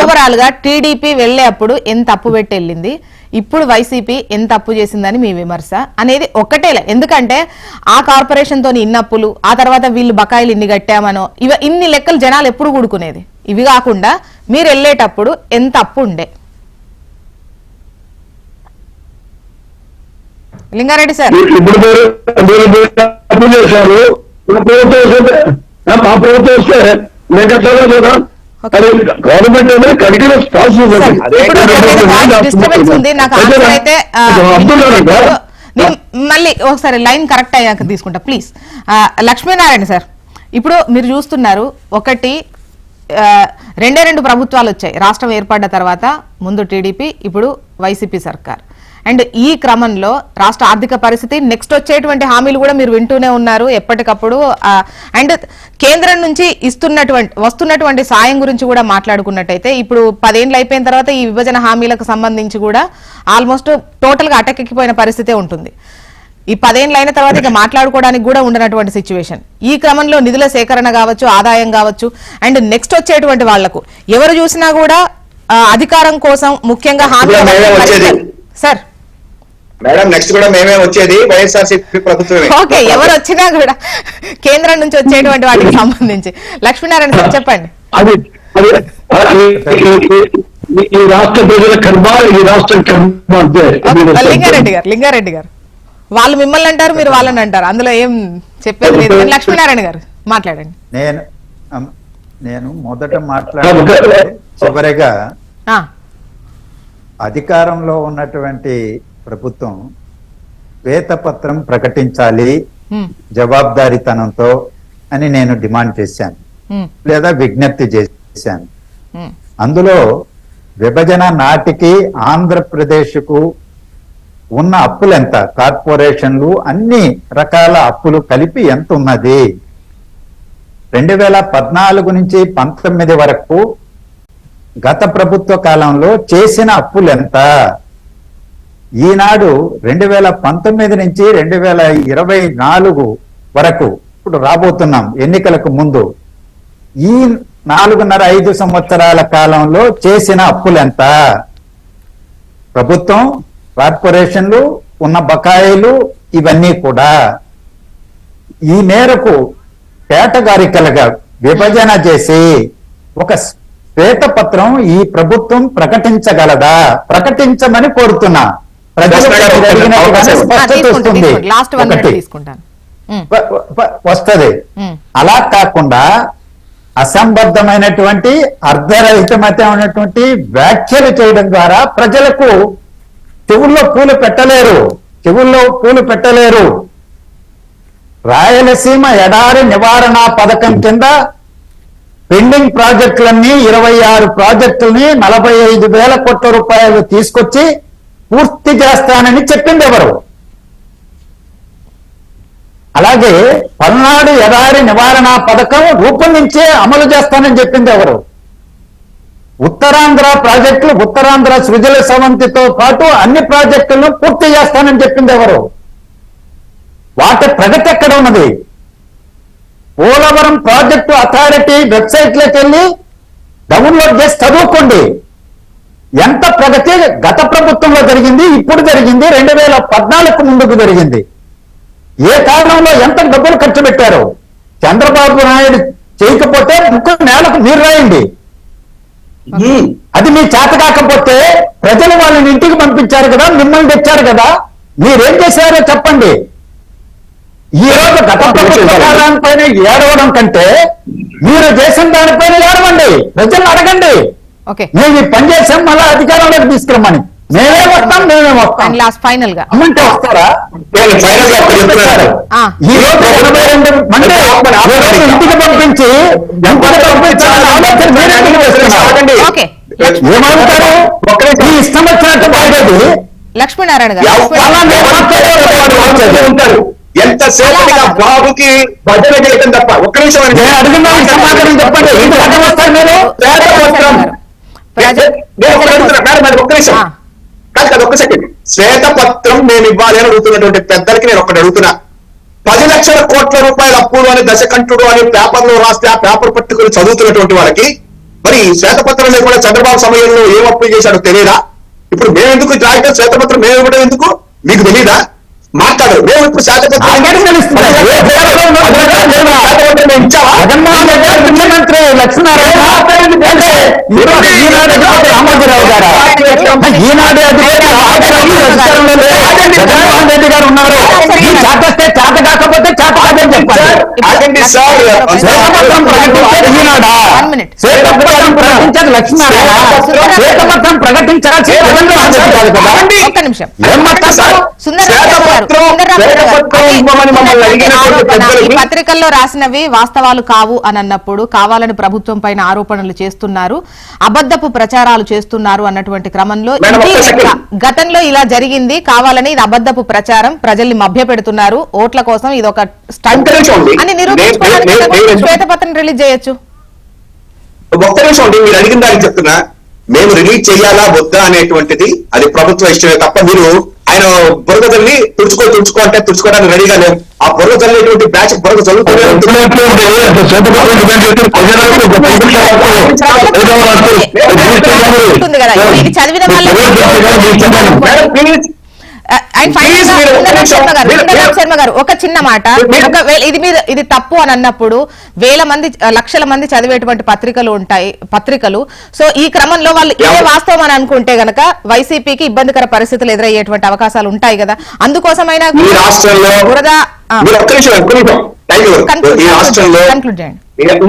ఓవరాల్ గా టీడీపీ వెళ్లేప్పుడు ఎంత అప్పు పెట్టి వెళ్ళింది, ఇప్పుడు వైసీపీ ఎంత అప్పు చేసిందని మీ విమర్శ అనేది ఒక్కటేలే. ఎందుకంటే ఆ కార్పొరేషన్ తోని ఇన్ని అప్పులు, ఆ తర్వాత వీళ్ళు బకాయిలు ఇన్ని కట్టామనో ఇన్ని లెక్కలు జనాలు ఎప్పుడు కూడుకునేది. ఇవి కాకుండా మీరు వెళ్ళేటప్పుడు ఎంత అప్పు ఉండే? లింగారెడ్డి సార్, అప్పు చేశారు. మా ప్రభుత్వం వస్తే గవర్నమెంట్ అనేది కంటిన్యూస్ ప్రాసెస్. డిస్టర్బెన్స్ ఉంది నాకు. ఆన్సర్ అయితే మళ్ళీ ఒకసారి లైన్ కరెక్ట్ అయ్యాక తీసుకుంటా ప్లీజ్. లక్ష్మీనారాయణ సార్, ఇప్పుడు మీరు చూస్తున్నారు, ఒకటి 2 ప్రభుత్వాలు వచ్చాయి రాష్ట్రం ఏర్పడ్డ తర్వాత. ముందు టీడీపీ, ఇప్పుడు వైసీపీ సర్కార్. అండ్ ఈ క్రమంలో రాష్ట్ర ఆర్థిక పరిస్థితి, నెక్స్ట్ వచ్చేటువంటి హామీలు కూడా మీరు వింటూనే ఉన్నారు ఎప్పటికప్పుడు. అండ్ కేంద్రం నుంచి వస్తున్నటువంటి సాయం గురించి కూడా మాట్లాడుకున్నట్టయితే, ఇప్పుడు 10 ఏళ్ళు అయిపోయిన తర్వాత ఈ విభజన హామీలకు సంబంధించి కూడా ఆల్మోస్ట్ టోటల్ గా అటకెక్కిపోయిన పరిస్థితే ఉంటుంది. ఈ 10 ఏళ్ళు అయిన తర్వాత ఇక మాట్లాడుకోవడానికి కూడా ఉండనటువంటి సిచ్యువేషన్. ఈ క్రమంలో నిధుల సేకరణ కావచ్చు, ఆదాయం కావచ్చు, అండ్ నెక్స్ట్ వచ్చేటువంటి వాళ్లకు ఎవరు చూసినా కూడా అధికారం కోసం ముఖ్యంగా హామీ. సార్ మేడం, నెక్స్ట్ కూడా మేమే వచ్చేది, వైఎస్ఆర్సీపీ ప్రభుత్వమే. ఓకే, ఎవరు వచ్చినా కూడా కేంద్రం నుంచి వచ్చేటువంటి వాటికి సంబంధించి లక్ష్మీనారాయణ సార్ చెప్పండి. ఈ రాష్ట్ర ప్రజల కర్మ, ఈ రాష్ట్రం కర్మ అంతే. లింగారెడ్డి గారు వాళ్ళు మిమ్మల్ని అంటారు, మీరు వాళ్ళని అంటారు, అందులో ఏం చెప్పేది లేదు. లక్ష్మీనారాయణ గారు మాట్లాడండి. నేను మొదట మాట్లాడే చివరిగా అధికారంలో ఉన్నటువంటి ప్రభుత్వం శ్వేతపత్రం ప్రకటించాలి ఉమ్, జవాబుదారీతనంతో అని నేను డిమాండ్ చేశాను ఉమ్, లేదా విజ్ఞప్తి చేశాను. ఉమ్, అందులో విభజన నాటికి ఆంధ్రప్రదేశ్కు ఉన్న అప్పులు ఎంత, కార్పొరేషన్లు అన్ని రకాల అప్పులు కలిపి ఎంత ఉన్నది, 2014 నుంచి 19 వరకు గత ప్రభుత్వ కాలంలో చేసిన అప్పులు ఎంత, ఈనాడు 2019 నుంచి 2024 వరకు ఇప్పుడు రాబోతున్నాం ఎన్నికలకు ముందు, ఈ 4.5 సంవత్సరాల కాలంలో చేసిన అప్పులు ఎంత, ప్రభుత్వం కార్పొరేషన్లు ఉన్న బకాయిలు ఇవన్నీ కూడా ఈ మేరకు కేటగారికలుగా విభజన చేసి ఒక శ్వేతపత్రం ఈ ప్రభుత్వం ప్రకటించగలదా, ప్రకటించమని కోరుతున్నా. ప్రజలకు జరిగినట్టుగానే స్పష్టత వస్తుంది. లాస్ట్ 1 ఒకటి మినిట్ తీసుకుంటాను. ఉమ్, వస్తది. ఉమ్, అలా కాకుండా అసంబద్ధమైనటువంటి అర్ధరహితమైనటువంటి వ్యాఖ్యలు చేయడం ద్వారా ప్రజలకు చెవుల్లో పూలు పెట్టలేరు. రాయలసీమ ఎడారి నివారణ పథకం కింద పెండింగ్ ప్రాజెక్టులన్నీ 26 ప్రాజెక్టులని 45,000 కోట్ల రూపాయలు తీసుకొచ్చి పూర్తి చేస్తానని చెప్పింది ఎవరు? అలాగే పల్నాడు ఎడారి నివారణ పథకం రూపొందించే అమలు చేస్తానని చెప్పింది ఎవరు? ఉత్తరాంధ్ర ప్రాజెక్టులు, ఉత్తరాంధ్ర సృజల సవంతితో పాటు అన్ని ప్రాజెక్టులను పూర్తి చేస్తానని చెప్పింది ఎవరు? వాటి ప్రగతి ఎక్కడ ఉన్నది? పోలవరం ప్రాజెక్టు అథారిటీ వెబ్సైట్లోకి వెళ్ళి డౌన్లోడ్ చేసి చదువుకోండి. ఎంత ప్రగతి గత ప్రభుత్వంలో జరిగింది, ఇప్పుడు జరిగింది, 2014 ముందుకు జరిగింది. ఏ కారణంలో ఎంత డబ్బులు ఖర్చు పెట్టారు? చంద్రబాబు నాయుడు చేయకపోతే నేలకు నీరు రాయండి. అది మీ చేత కాకపోతే ప్రజలు వాళ్ళని ఇంటికి పంపించారు కదా, మిమ్మల్ని తెచ్చారు కదా, మీరేం చేశారో చెప్పండి. ఈ రోజు గత ప్రభుత్వ కాలానిపైన ఏడవడం కంటే మీరు చేసిన దానిపైన ఏడవండి, ప్రజలను అడగండి. ఓకే, మేము ఈ పని చేసాం, మళ్ళీ అధికారంలోకి తీసుకురమ్మని. మేమే వస్తాం. అండ్ లాస్ట్ ఫైనల్ గా అమ్మంటే వస్తారా? ఆ. ఈ రోజు 82 మంది ఇంటికి పంపించి ఓకే, ఏమంటారు? ఈ ఇష్టం వచ్చినట్టు బాగోదు. లక్ష్మీనారాయణ గారు ఉంటారు ఎంతసేపటిగా బాబుకి భజన చేయటం తప్ప ఒక్క నిమిషం నేను అడిగిన సమాధానం చెప్పండి. ఇంటి అడ్డం వస్తారు మీరు? ఒక్క నిమిషం కాదు కదా, ఒక్క సెకండ్. శ్వేతపత్రం మేము ఇవ్వాలి అని అడుగుతున్నటువంటి పెద్దలకి నేను ఒక్కటి అడుగుతున్నా. 10 లక్షల కోట్ల రూపాయల అప్పులు అని దశకంఠుడు అని పేపర్లో రాస్తే ఆ పేపర్ పట్టుకుని చదువుతున్నటువంటి వాళ్ళకి మరి శ్వేతపత్రం లేకుండా చంద్రబాబు సమయంలో ఏం అప్పులు చేశాడో తెలియదా? ఇప్పుడు మేము ఎందుకు రాయటం, శ్వేతపత్రం మేము ఇవ్వడం ఎందుకు మీకు తెలీదా? మాట్లాడు. మేము ఇప్పుడు ముఖ్యమంత్రి లక్ష్మీనారాయణ రామోజీరావు గారు, ఈనాడు జగన్మోహన్ రెడ్డి గారు ఉన్నారు. చేతస్తే చేత కాకపోతే చేత కాదని చెప్పండి. శ్వేతపత్రం ప్రకటించేది ఈనాడా? శ్వేతపత్రం ప్రకటించేది లక్ష్మీనారాయణ. శ్వేతపత్రం ప్రకటించాల్సి జగన్మోహన్ రెడ్డి కాదు కదా. ఒక్క నిమిషం. ఏం మాట్లాడతారు? ఈ పత్రికల్లో రాసినవి వాస్తవాలు కావు అని అన్నప్పుడు, కావాలని ప్రభుత్వం పైన ఆరోపణలు చేస్తున్నారు, అబద్ధపు ప్రచారాలు చేస్తున్నారు అన్నటువంటి క్రమంలో గతంలో ఇలా జరిగింది, కావాలని ఇది అబద్ధపు ప్రచారం, ప్రజల్ని మభ్య పెడుతున్నారు, ఓట్ల కోసం ఇది ఒక స్టంట్ అని నిరూపించుకోవడానికి శ్వేతపత్రం రిలీజ్ చేయొచ్చు. ఒక్క నిమిషం అండి, మీరు అడిగిన దానికి చెప్తున్నా. మేము రిలీజ్ చేయాలా వద్దా అనేటువంటిది అది ప్రభుత్వ ఇష్టమే తప్ప మీరు ఆయన బురద తల్లి తుడుచుకో అంటే తుడుచుకోవడానికి రెడీగా లేవు. ఆ బురద తల్లిటువంటి బ్యాచ్ బురద చదువుతూనే ఉంటుంది కదా, ఇది చదివిన వాళ్ళ శర్మ గారు ఒక చిన్న మాట. ఇది తప్పు అని అన్నప్పుడు లక్షల మంది చదివేటువంటి పత్రికలు సో ఈ క్రమంలో వాళ్ళు ఇదే వాస్తవం అని అనుకుంటే గనక వైసీపీకి ఇబ్బందికర పరిస్థితులు ఎదురయ్యేటువంటి అవకాశాలు ఉంటాయి కదా. అందుకోసమైనా ఈ రాష్ట్రంలో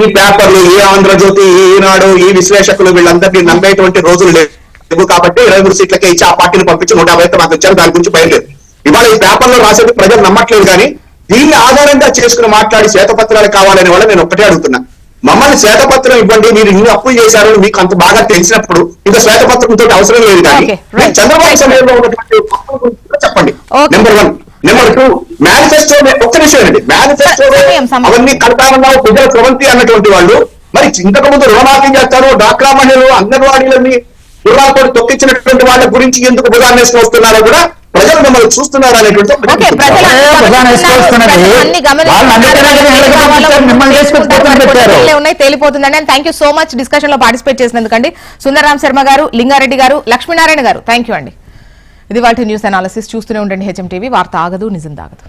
ఈ పేపర్లు, ఈ ఆంధ్రజ్యోతి, ఈనాడు, ఈ విశ్లేషకులు వీళ్ళందరినీ నమ్మేటువంటి రోజులు లేవు. లేవు కాబట్టి 23 సీట్లకే ఇచ్చి ఆ పార్టీని పంపించి 150 మాకు ఇచ్చారు. దాని గురించి భయం లేదు. ఇవాళ ఈ పేపర్లో రాసేది ప్రజలు నమ్మట్లేదు, కానీ దీన్ని ఆధారంగా చేసుకుని మాట్లాడి శ్వేతపత్రాలు కావాలనే వాళ్ళు నేను ఒక్కటే అడుగుతున్నా, మమ్మల్ని శ్వేతపత్రం ఇవ్వండి, మీరు ఇన్ని అప్పులు చేశారని మీకు అంత బాగా తెలిసినప్పుడు ఇంకా శ్వేతపత్రంతో అవసరం లేదు. కానీ Okay, right. చంద్రబాబు సమయంలో ఉన్నటువంటి అప్పుల గురించి కూడా చెప్పండి. Okay. నెంబర్ 1. నెంబర్ 2, మేనిఫెస్టో ఒక్క నిమిషం అండి, మేనిఫెస్టో సమయం. అవన్నీ కడతామన్నావు ప్రజల స్రవంతి అన్నటువంటి వాళ్ళు మరి ఇంతకు ముందు రుణమాఫీ చేస్తారు, డాక్రా మహిళలు, అంగన్వాడీలని గుర్రాలతో తొక్కించినటువంటి వాళ్ళ గురించి ఎందుకు బుధాన్ని వేసుకుని వస్తున్నారో కూడా ప్రజలు మిమ్మల్ని చూస్తున్నారు అనేటువంటి ఓకే, ప్రజలు ఉన్నాయి తేలిపోతుందండి. And thank you so much discussion లో పార్టిసిపేట్ చేసినందుకండి సుందరరాం శర్మ గారు, లింగారెడ్డి గారు, లక్ష్మీనారాయణ గారు. థ్యాంక్ యూ అండి. ఇది వాటి న్యూస్ అనాలిసిస్. చూస్తూనే ఉండండి హెచ్ఎం టీవీ. వార్త ఆగదు, నిజం దాగదు.